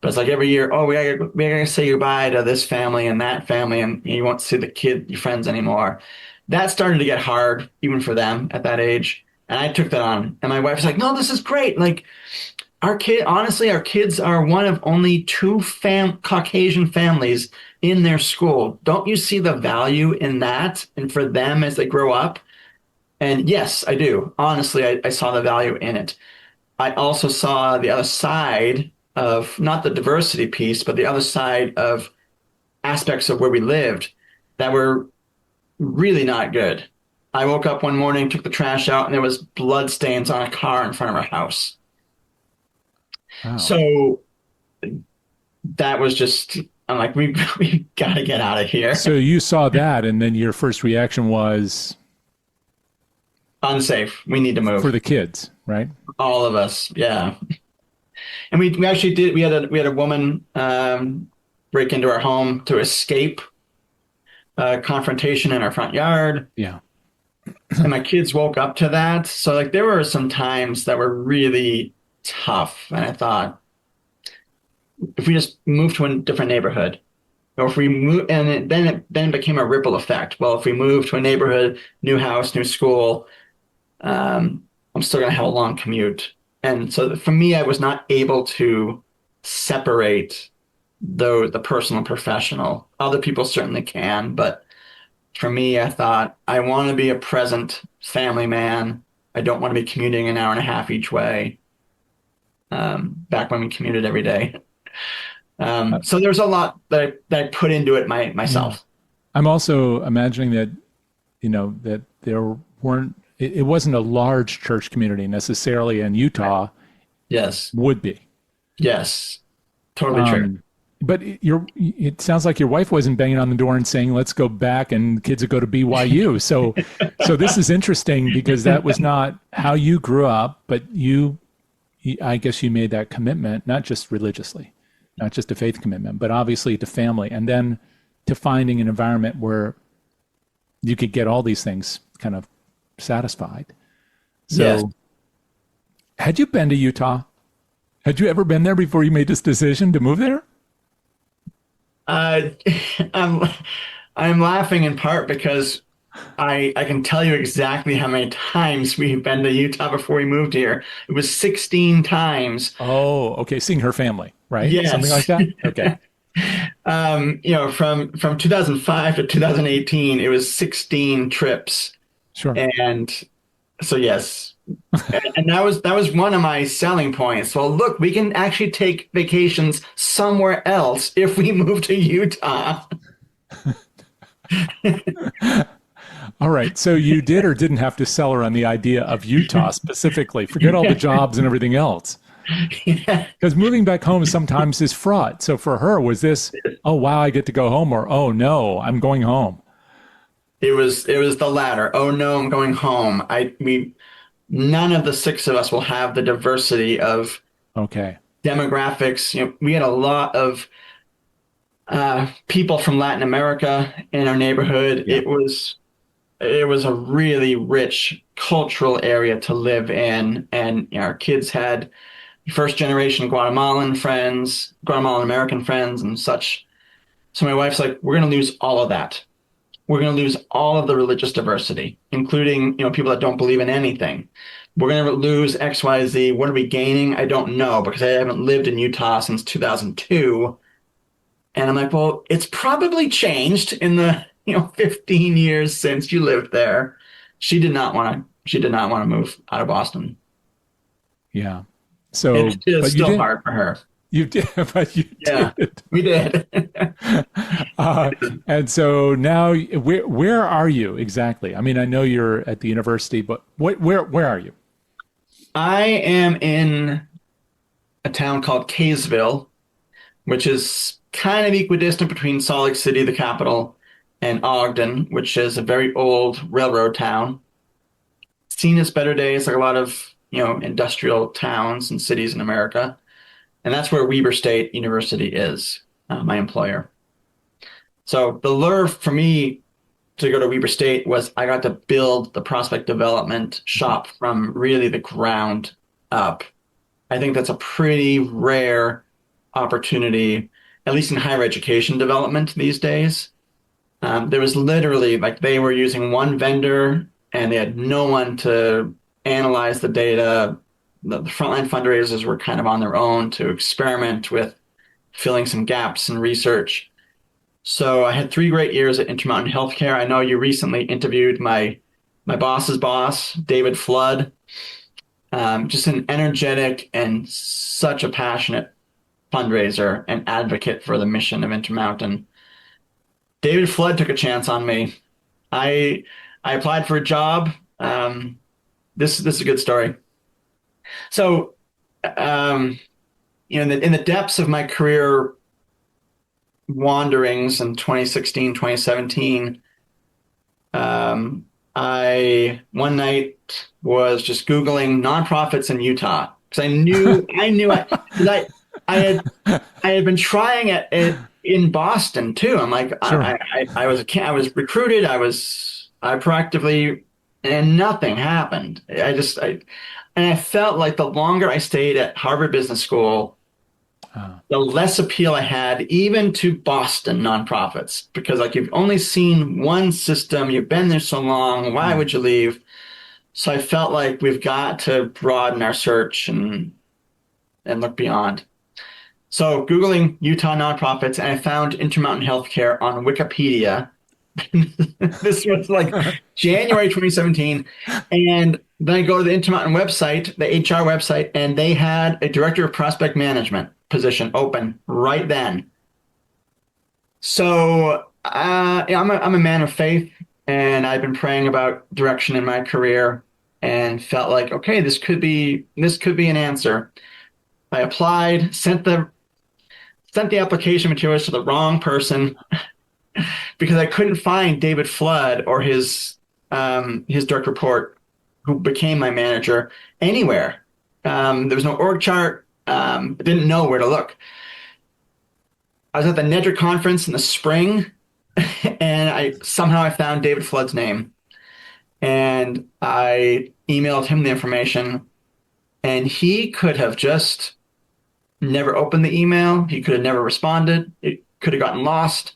but it's like every year, oh, we gotta say goodbye to this family and that family, and you won't see your friends anymore. That started to get hard, even for them at that age. And I took that on. And my wife was like, no, this is great. Like, our kids are one of only two Caucasian families in their school. Don't you see the value in that and for them as they grow up? And yes, I do. Honestly, I saw the value in it. I also saw the other side of not the diversity piece, but the other side of aspects of where we lived that were really not good. I woke up one morning, took the trash out, and there was blood stains on a car in front of our house. Wow. So that was just, I'm like, we got to get out of here. So you saw that, and then your first reaction was Unsafe. We need to for move. the kids, right? All of us. Yeah. And we actually did. We had a woman break into our home to escape confrontation in our front yard. Yeah. And my kids woke up to that. So like there were some times that were really tough. And I thought, if we just move to a different neighborhood, or if we move, and then it became a ripple effect. Well, if we move to a neighborhood, new house, new school, I'm still going to have a long commute. And so for me, I was not able to separate the personal and professional. Other people certainly can, but for me, I thought I want to be a present family man. I don't want to be commuting an hour and a half each way. Back when we commuted every day. Uh, So there's a lot that I put into it yeah. myself. I'm also imagining that, that there weren't, it wasn't a large church community necessarily in Utah, Yes, would be. yes, totally true. Um, but it sounds like your wife wasn't banging on the door and saying, let's go back and kids would go to BYU. So this is interesting because that was not how you grew up, but I guess you made that commitment, not just religiously, not just a faith commitment, but obviously to family and then to finding an environment where you could get all these things kind of satisfied. Yes. So had you been to Utah? Had you ever been there before you made this decision to move there? Uh, I'm I'm laughing in part because I can tell you exactly how many times we've been to Utah before we moved here. It was 16 times. Oh, okay. Seeing her family, right? Something like Yes. that. Okay. From 2005 to 2018, it was 16 trips. Sure. And so yes. And that was one of my selling points. Well, look, we can actually take vacations somewhere else if we move to Utah. All right. So you did or didn't have to sell her on the idea of Utah specifically. Forget all the jobs and everything else. Yeah. Because moving back home sometimes is fraught. So for her, was this, oh, wow, I get to go home, or, oh, no, I'm going home? It was the latter. Oh no, I'm going home. None of the six of us will have the diversity of Okay. demographics. We had a lot of people from Latin America in our neighborhood. Yeah. It was a really rich cultural area to live in, and our kids had first generation Guatemalan friends, Guatemalan American friends, and such. So my wife's like, we're going to lose all of that. We're going to lose all of the religious diversity, including, people that don't believe in anything. We're going to lose X, Y, Z. What are we gaining? I don't know because I haven't lived in Utah since 2002. And I'm like, well, it's probably changed in the, 15 years since you lived there. She did not want to move out of Boston. Yeah. So, It's but you still did, hard for her. you did, but you Yeah, did. we did. Uh, and so now, where are you exactly? I mean, I know you're at the university, but where are you? I am in a town called Kaysville, which is kind of equidistant between Salt Lake City, the capital, and Ogden, which is a very old railroad town. Seen its better days, like a lot of, industrial towns and cities in America. And that's where Weber State University is, my employer. So the lure for me to go to Weber State was I got to build the prospect development shop from really the ground up. I think that's a pretty rare opportunity, at least in higher education development these days. There was literally like they were using one vendor and they had no one to analyze the data, the frontline fundraisers were kind of on their own to experiment with filling some gaps in research. So I had 3 great years at Intermountain Healthcare. I know you recently interviewed my boss's boss, David Flood. Just an energetic and such a passionate fundraiser and advocate for the mission of Intermountain. David Flood took a chance on me. I I applied for a job. This is a good story. So, um, in the depths of my career wanderings in 2016, 2017, I one night was just Googling nonprofits in Utah because I had been trying it in Boston too. I'm like, Sure. I was recruited. I proactively, and nothing happened. And I felt like the longer I stayed at Harvard Business School, the less appeal I had even to Boston nonprofits because like you've only seen one system, you've been there so long, why would you leave? So I felt like we've got to broaden our search and look beyond. So Googling Utah nonprofits and I found Intermountain Healthcare on Wikipedia. This was like January 2017. And then I go to the Intermountain website, the HR website, and they had a director of prospect management position open right then. So yeah, I'm a man of faith, and I've been praying about direction in my career, and felt like, okay, this could be an answer. I applied, sent the application materials to the wrong person because I couldn't find David Flood or his direct report, who became my manager, anywhere. There was no org chart. I didn't know where to look. I was at the Nedra conference in the spring, and I found David Flood's name, and I emailed him the information, and he could have just never opened the email. He could have never responded. It could have gotten lost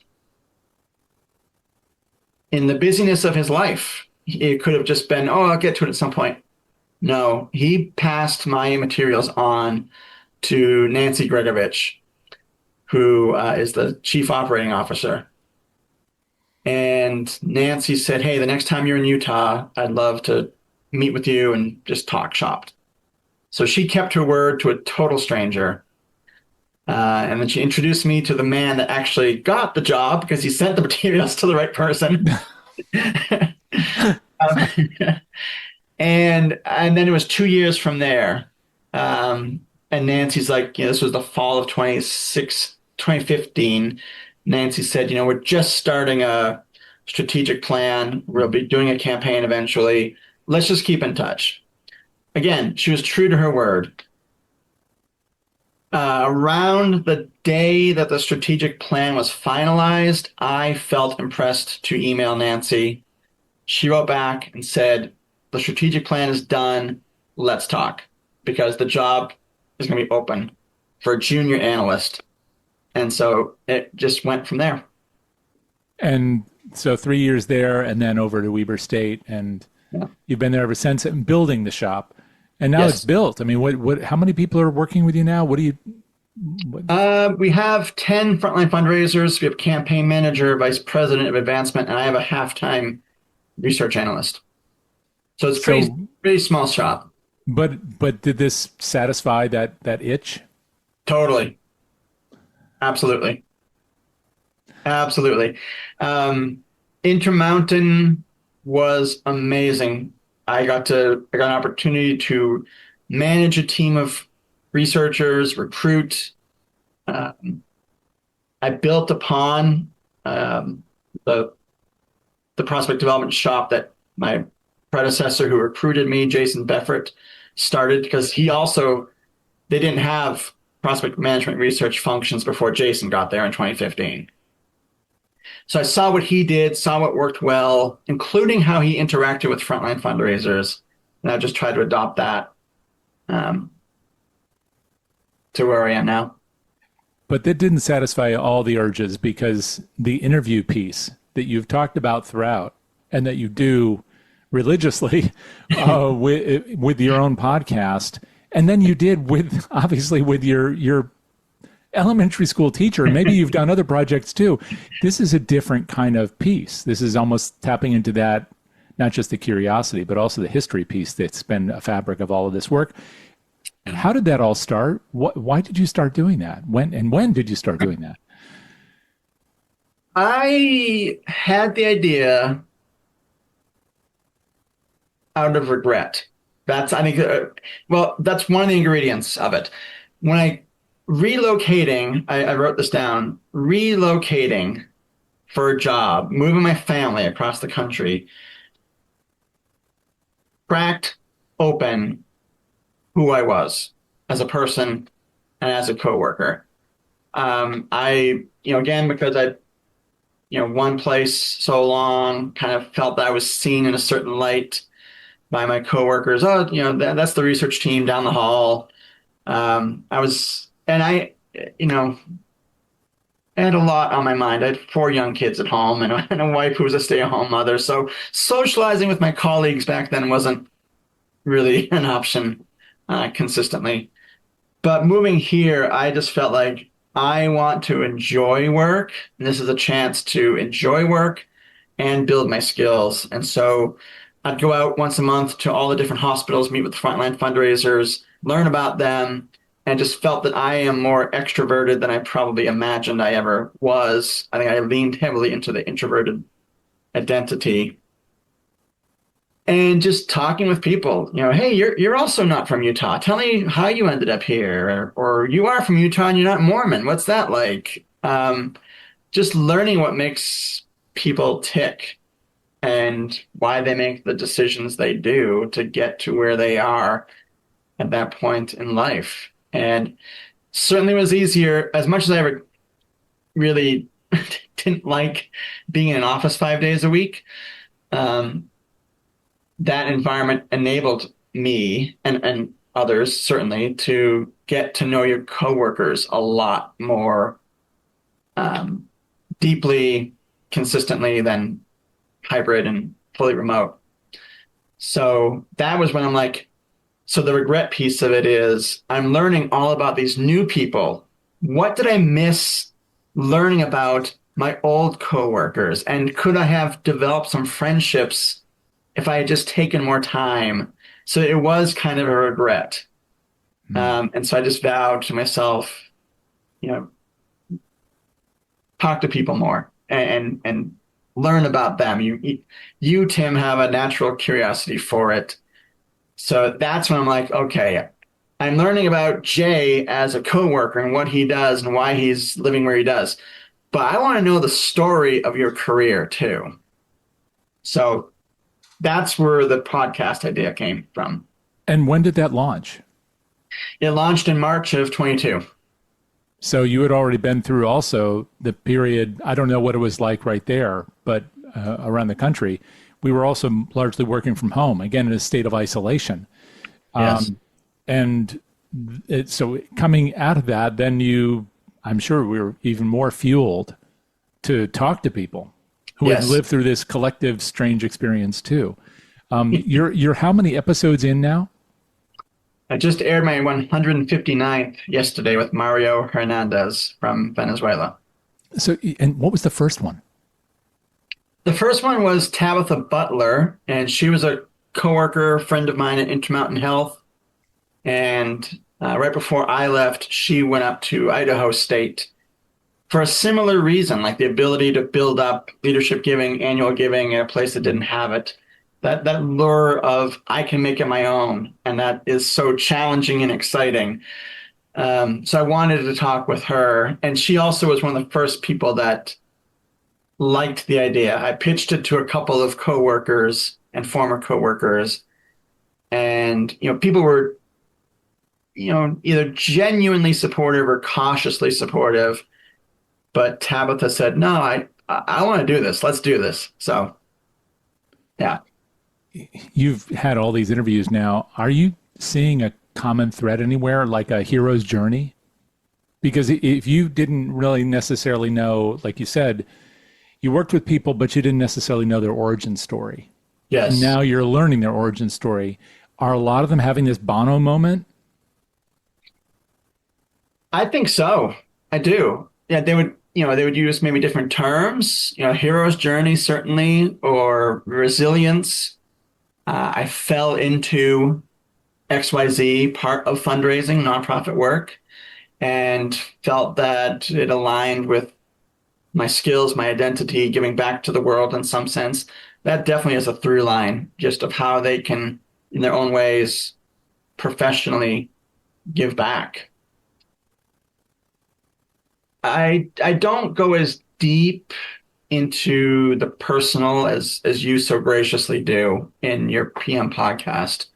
in the busyness of his life. It could have just been, oh, I'll get to it at some point. No, he passed my materials on to Nancy Gregovich, who is the chief operating officer. And Nancy said, hey, the next time you're in Utah, I'd love to meet with you and just talk shop. So she kept her word to a total stranger. And then she introduced me to the man that actually got the job because he sent the materials to the right person. And then it was 2 years from there. And Nancy's like, this was the fall of 2015. Nancy said, we're just starting a strategic plan. We'll be doing a campaign eventually. Let's just keep in touch. Again, she was true to her word. Around the day that the strategic plan was finalized, I felt impressed to email Nancy. She wrote back and said, the strategic plan is done. Let's talk, because the job is going to be open for a junior analyst. And so it just went from there. And so 3 years there and then over to Weber State. And Yeah. you've been there ever since and building the shop. And now Yes. it's built. I mean, how many people are working with you now? We have 10 frontline fundraisers. We have a campaign manager, vice president of advancement, and I have a half-time research analyst. So it's pretty small shop. But did this satisfy that itch? Totally. Absolutely. Absolutely. Intermountain was amazing. I got an opportunity to manage a team of researchers, recruit. I built upon the prospect development shop that my predecessor who recruited me, Jason Beffert, started, because they didn't have prospect management research functions before Jason got there in 2015. So I saw what he did, saw what worked well, including how he interacted with frontline fundraisers. And I just tried to adopt that to where I am now. But that didn't satisfy all the urges, because the interview piece that you've talked about throughout and that you do religiously with your own podcast And then you did with, obviously, with your elementary school teacher. Maybe you've done other projects too. This is a different kind of piece. This is almost tapping into that, not just the curiosity, but also the history piece that's been a fabric of all of this work. How did that all start? Why did you start doing that? When did you start doing that? I had the idea out of regret. That's, I think, well, that's one of the ingredients of it. When I wrote this down, relocating for a job, moving my family across the country, cracked open who I was as a person and as a coworker. Again, because one place so long, kind of felt that I was seen in a certain light by my coworkers. Oh, that's the research team down the hall. You know, I had a lot on my mind. I had 4 young kids at home and a wife who was a stay-at-home mother. So socializing with my colleagues back then wasn't really an option consistently. But moving here, I just felt like I want to enjoy work. And this is a chance to enjoy work and build my skills. And so I'd go out once a month to all the different hospitals, meet with the frontline fundraisers, learn about them, and just felt that I am more extroverted than I probably imagined I ever was. I think I leaned heavily into the introverted identity. And just talking with people, hey, you're also not from Utah. Tell me how you ended up here, or you are from Utah and you're not Mormon. What's that like? Just learning what makes people tick and why they make the decisions they do to get to where they are at that point in life. And certainly was easier, as much as I ever really didn't like being in an office 5 days a week. That environment enabled me and others certainly to get to know your coworkers a lot more deeply, consistently than hybrid and fully remote. So that was when I'm like, so the regret piece of it is I'm learning all about these new people. What did I miss learning about my old coworkers? And could I have developed some friendships if I had just taken more time? So it was kind of a regret. And so I just vowed to myself, talk to people more and learn about them. You, Tim, have a natural curiosity for it. So that's when I'm like, okay, I'm learning about Jay as a coworker and what he does and why he's living where he does. But I want to know the story of your career too. So that's where the podcast idea came from. And when did that launch? It launched in March of 22. So you had already been through also the period, I don't know what it was like right there, but around the country, we were also largely working from home, again, in a state of isolation. Yes. So coming out of that, then I'm sure we were even more fueled to talk to people who had lived through this collective strange experience too. You're how many episodes in now? I just aired my 159th yesterday with Mario Hernandez from Venezuela. So, and what was the first one? The first one was Tabitha Butler, and she was a coworker, friend of mine at Intermountain Health. And right before I left, she went up to Idaho State for a similar reason, like the ability to build up leadership giving, annual giving in a place that didn't have it. That lure of I can make it my own, and that is so challenging and exciting. So I wanted to talk with her, and she also was one of the first people that liked the idea. I pitched it to a couple of coworkers and former coworkers, and people were either genuinely supportive or cautiously supportive. But Tabitha said, "No, I want to do this. Let's do this." So, yeah. You've had all these interviews now. Are you seeing a common thread anywhere, like a hero's journey? Because if you didn't really necessarily know, like you said, you worked with people, but you didn't necessarily know their origin story. Yes. And now you're learning their origin story. Are a lot of them having this Bono moment I think so. I do. Yeah, they would use maybe different terms, hero's journey, certainly, or resilience. I fell into XYZ part of fundraising, nonprofit work, and felt that it aligned with my skills, my identity, giving back to the world in some sense. That definitely is a through line just of how they can, in their own ways, professionally give back. I don't go as deep into the personal as you so graciously do in your PM podcast.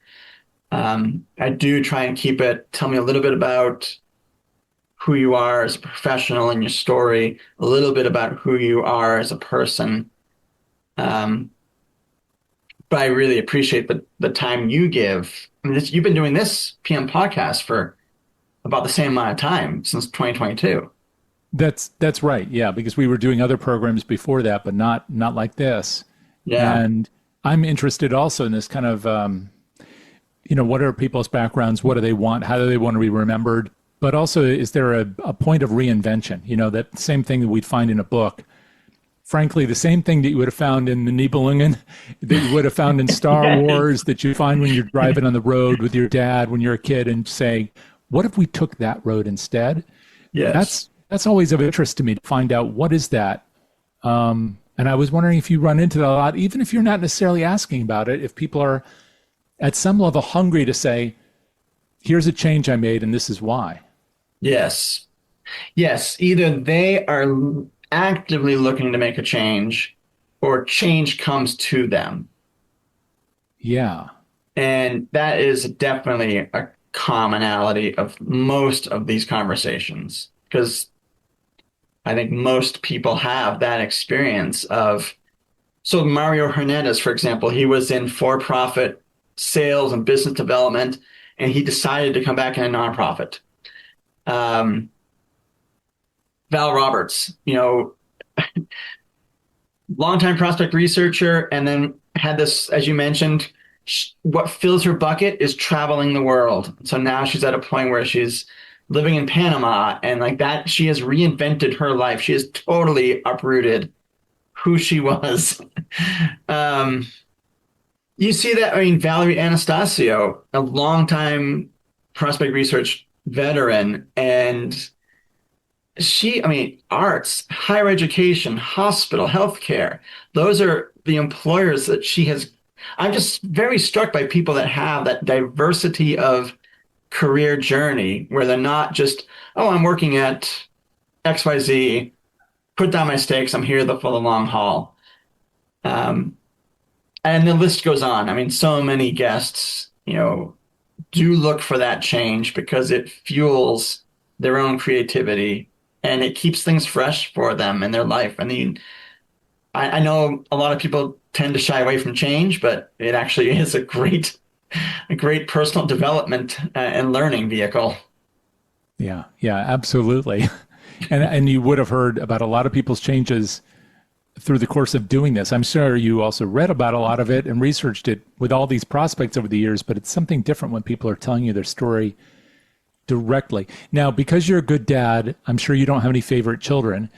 I do try and keep it. Tell me a little bit about who you are as a professional and your story, a little bit about who you are as a person. Um, but I really appreciate the time you give. I mean, you've been doing this PM podcast for about the same amount of time since 2022. That's right. Yeah, because we were doing other programs before that, but not like this. Yeah. And I'm interested also in this kind of what are people's backgrounds? What do they want? How do they want to be remembered? But also, is there a point of reinvention? That same thing that we'd find in a book. Frankly, the same thing that you would have found in the Nibelungen, that you would have found in Star Wars, that you find when you're driving on the road with your dad when you're a kid and say, what if we took that road instead? Yes. That's always of interest to me to find out what is that. And I was wondering if you run into that a lot, even if you're not necessarily asking about it, if people are at some level hungry to say, here's a change I made and this is why. Yes. Yes. Either they are actively looking to make a change or change comes to them. Yeah. And that is definitely a commonality of most of these conversations because I think most people have that experience of. So Mario Hernandez, for example, he was in for-profit sales and business development, and he decided to come back in a nonprofit. Um, Val Roberts, longtime prospect researcher, and then had this, as you mentioned, what fills her bucket is traveling the world. So now she's at a point where she's living in Panama, and like that, she has reinvented her life. She has totally uprooted who she was. Um, you see that, I mean, Valerie Anastasio, a longtime prospect research veteran, and I mean, arts, higher education, hospital, healthcare, those are the employers that she has. I'm just very struck by people that have that diversity of career journey where they're not just, oh, I'm working at XYZ, put down my stakes, I'm here for the long haul. Um, and the list goes on. I mean, so many guests, do look for that change because it fuels their own creativity and it keeps things fresh for them in their life. I mean, I know a lot of people tend to shy away from change, but it actually is a great personal development and learning vehicle. Yeah. Yeah, absolutely. And you would have heard about a lot of people's changes through the course of doing this. I'm sure you also read about a lot of it and researched it with all these prospects over the years, but it's something different when people are telling you their story directly. Now, because you're a good dad, I'm sure you don't have any favorite children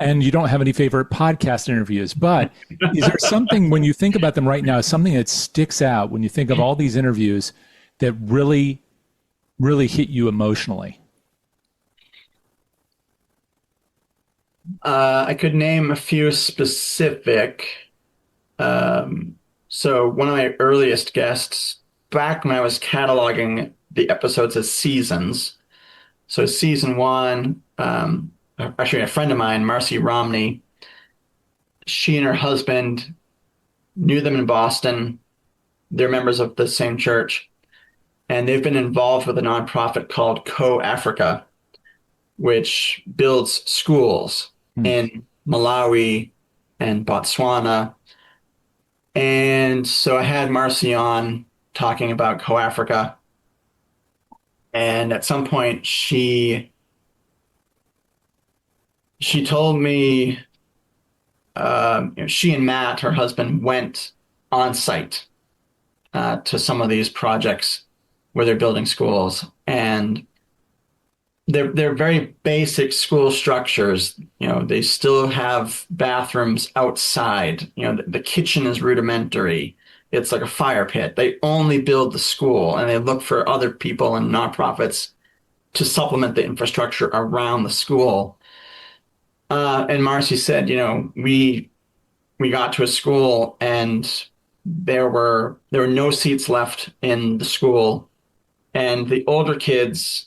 and you don't have any favorite podcast interviews, but is there something when you think about them right now, something that sticks out when you think of all these interviews that really, really hit you emotionally? I could name a few specific. So one of my earliest guests, back when I was cataloging the episodes as seasons. So season one, actually a friend of mine, Marcy Romney, she and her husband knew them in Boston. They're members of the same church, and they've been involved with a nonprofit called Co Africa, which builds schools Hmm. in Malawi and Botswana. And so I had Marcy on talking about Co Africa. And at some point she told me she and Matt, her husband, went on site to some of these projects where they're building schools. And they're very basic school structures. They still have bathrooms outside. The kitchen is rudimentary. It's like a fire pit. They only build the school and they look for other people and nonprofits to supplement the infrastructure around the school. And Marcy said, we got to a school and there were no seats left in the school, and the older kids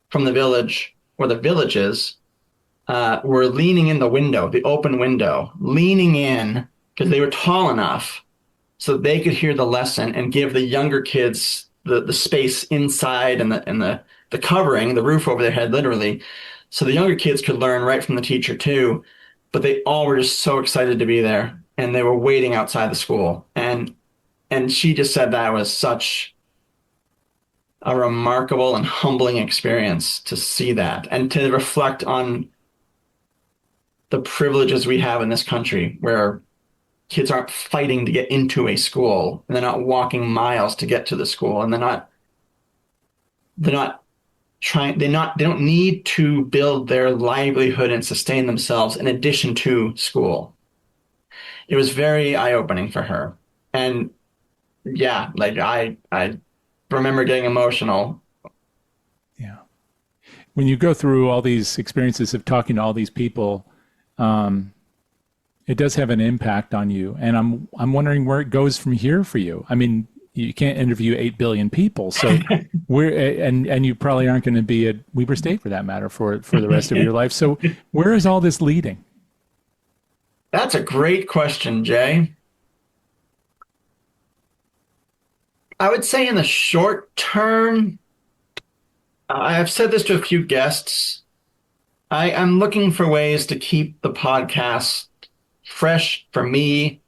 from the village or the villages were leaning in the window, the open window, leaning in because they were tall enough so they could hear the lesson and give the younger kids the space inside and the covering, the roof over their head, literally. So the younger kids could learn right from the teacher too. But they all were just so excited to be there, and they were waiting outside the school. And she just said that was such a remarkable and humbling experience to see that and to reflect on the privileges we have in this country where kids aren't fighting to get into a school and they're not walking miles to get to the school, and they're not they don't need to build their livelihood and sustain themselves in addition to school. It was very eye-opening for her. And yeah, like I remember getting emotional. Yeah. When you go through all these experiences of talking to all these people, it does have an impact on you. And I'm wondering where it goes from here for you. I mean, you can't interview 8 billion people. So and you probably aren't going to be at Weber State for that matter for the rest of your life. So where is all this leading? That's a great question, Jay. I would say in the short term, I have said this to a few guests. I'm looking for ways to keep the podcast fresh for me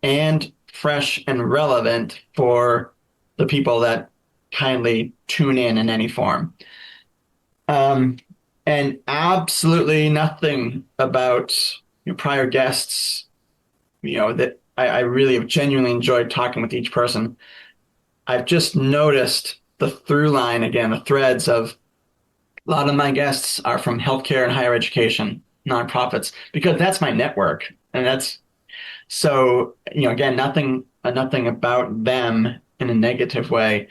and fresh and relevant for the people that kindly tune in any form. And absolutely nothing about your prior guests, that I really have genuinely enjoyed talking with each person. I've just noticed the through line again, the threads of a lot of my guests are from healthcare and higher education, nonprofits, because that's my network. And that's so, again, nothing about them in a negative way.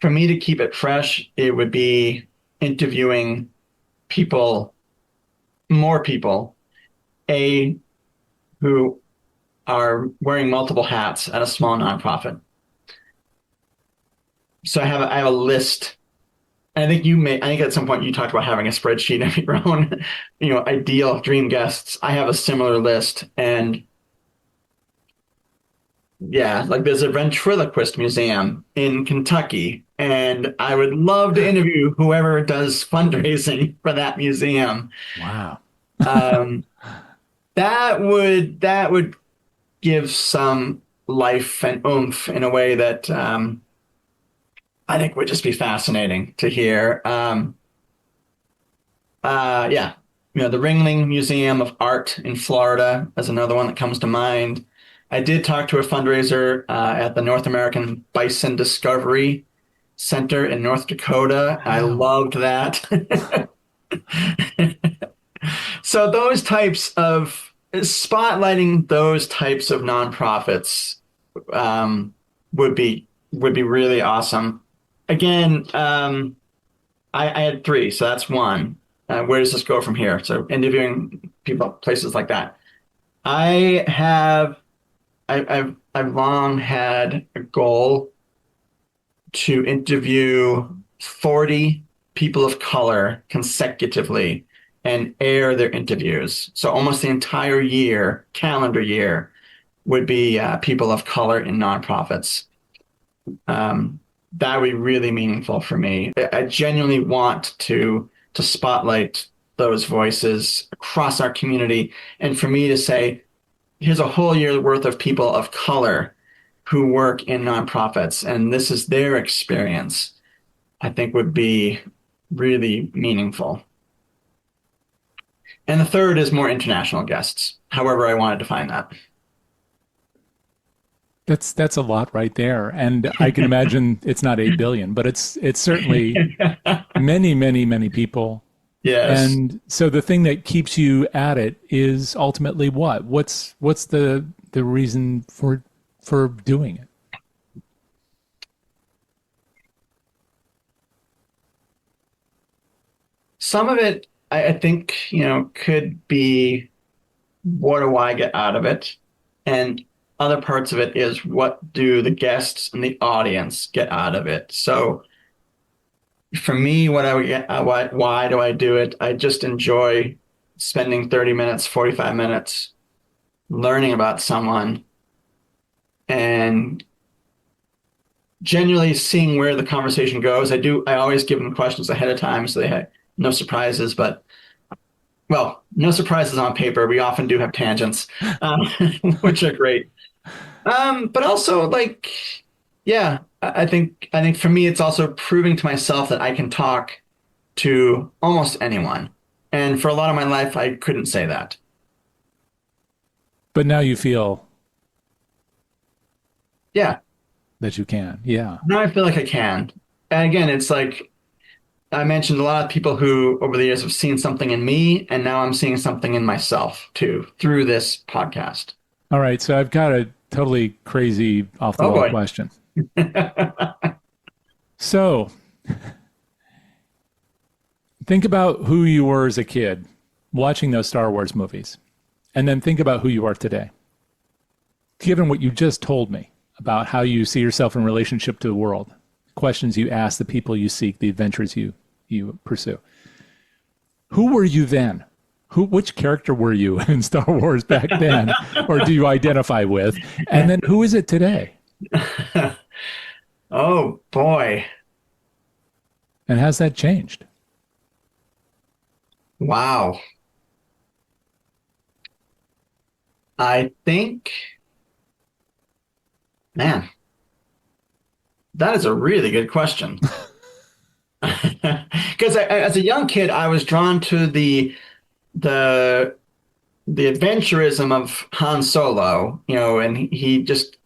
For me to keep it fresh, it would be interviewing people, more people, who are wearing multiple hats at a small nonprofit. So I have a list. And I think at some point you talked about having a spreadsheet of your own, ideal dream guests. I have a similar list. And yeah, like there's a ventriloquist museum in Kentucky, and I would love to interview whoever does fundraising for that museum. Wow. Um, that would give some life and oomph in a way that I think would just be fascinating to hear. Yeah, the Ringling Museum of Art in Florida is another one that comes to mind. I did talk to a fundraiser at the North American Bison Discovery Center in North Dakota. I Wow. loved that. So those types of spotlighting those types of nonprofits would be really awesome. Again, I had three, so that's one. Where does this go from here? So interviewing people, places like that. I have, I've long had a goal to interview 40 people of color consecutively and air their interviews. So almost the entire year, calendar year, would be people of color in nonprofits. That would be really meaningful for me. I genuinely want to spotlight those voices across our community, and for me to say, here's a whole year worth of people of color who work in nonprofits, and this is their experience, I think would be really meaningful. And the third is more international guests, however I want to define that. That's a lot right there. And I can imagine it's not 8 billion, but it's certainly many, many, many people. Yes. And so the thing that keeps you at it is ultimately what? What's the reason for doing it? Some of it, I think, could be what do I get out of it? And other parts of it is what do the guests and the audience get out of it? So for me, what I would get, why do I do it? I just enjoy spending 30 minutes, 45 minutes learning about someone and genuinely seeing where the conversation goes. I always give them questions ahead of time so they have no surprises, but well, no surprises on paper. We often do have tangents, um, which are great. But also like, yeah, I think for me, it's also proving to myself that I can talk to almost anyone. And for a lot of my life, I couldn't say that. But now you feel Yeah, that you can. Yeah. now I feel like I can. And again, it's like I mentioned a lot of people who over the years have seen something in me, and now I'm seeing something in myself too through this podcast. All right. So I've got a totally crazy off the Oh wall boy. question. So think about who you were as a kid watching those Star Wars movies, and then think about who you are today. Given what you just told me about how you see yourself in relationship to the world, questions you ask, the people you seek, the adventures you pursue. Who were you then? Which character were you in Star Wars back then, or do you identify with? And then who is it today? Oh boy. And has that changed? Wow. I think, man, that is a really good question. Because as a young kid, I was drawn to the the adventurism of Han Solo, and he just,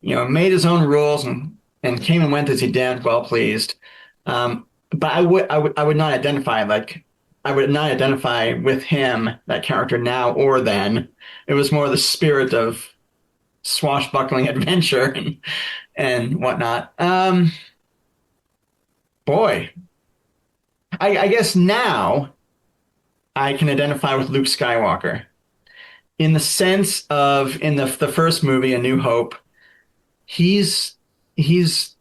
made his own rules and came and went as he damned well pleased. But I would not identify with him, that character now or then. It was more the spirit of swashbuckling adventure and whatnot. Boy, I guess now I can identify with Luke Skywalker in the sense of in the first movie, A New Hope, he's he's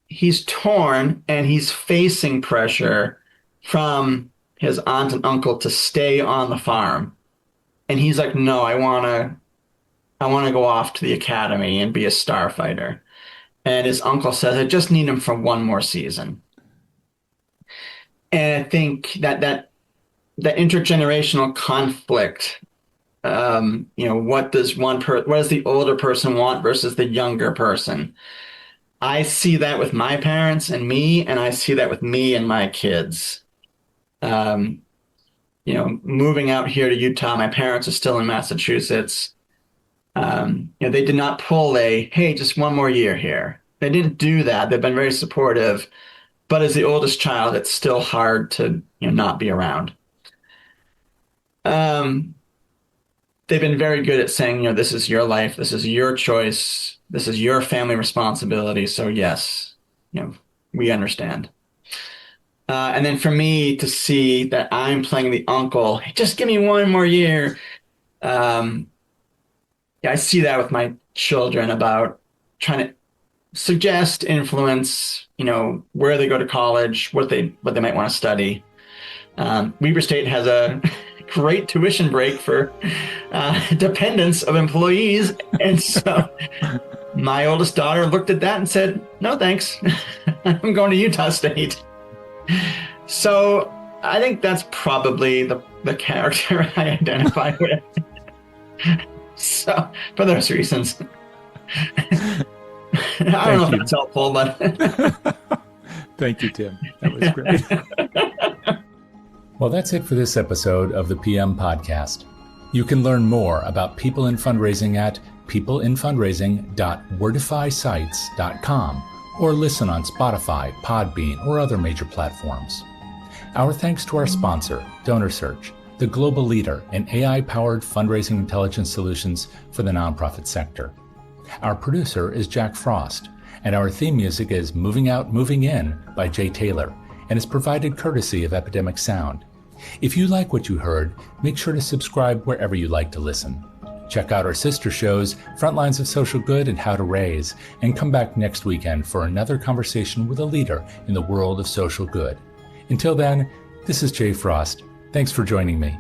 he's torn and he's facing pressure from his aunt and uncle to stay on the farm. And he's like, no, I want to go off to the academy and be a starfighter. And his uncle says, I just need him for one more season. And I think that intergenerational conflict, what does what does the older person want versus the younger person? I see that with my parents and me, and I see that with me and my kids. Um, moving out here to Utah, my parents are still in Massachusetts. They did not pull hey, just one more year here. They didn't do that. They've been very supportive. But as the oldest child, it's still hard to, not be around. Um, they've been very good at saying, this is your life, this is your choice, this is your family responsibility. So yes, we understand. And then for me to see that I'm playing the uncle, hey, just give me one more year. Um, yeah, I see that with my children about trying to suggest, influence, where they go to college, what they might want to study. Weber State has a great tuition break for dependents of employees, and so my oldest daughter looked at that and said, "No, thanks. I'm going to Utah State." So I think that's probably the character I identify with. So for those reasons. I don't know if that's helpful, but Thank you, Tim. That was great. Well, that's it for this episode of the PM Podcast. You can learn more about people in fundraising at peopleinfundraising.wordifysites.com or listen on Spotify, Podbean, or other major platforms. Our thanks to our sponsor, DonorSearch, the global leader in AI-powered fundraising intelligence solutions for the nonprofit sector. Our producer is Jack Frost, and our theme music is Moving Out, Moving In by Jay Taylor, and is provided courtesy of Epidemic Sound. If you like what you heard, make sure to subscribe wherever you like to listen. Check out our sister shows, Frontlines of Social Good and How to Raise, and come back next weekend for another conversation with a leader in the world of social good. Until then, this is Jay Frost. Thanks for joining me.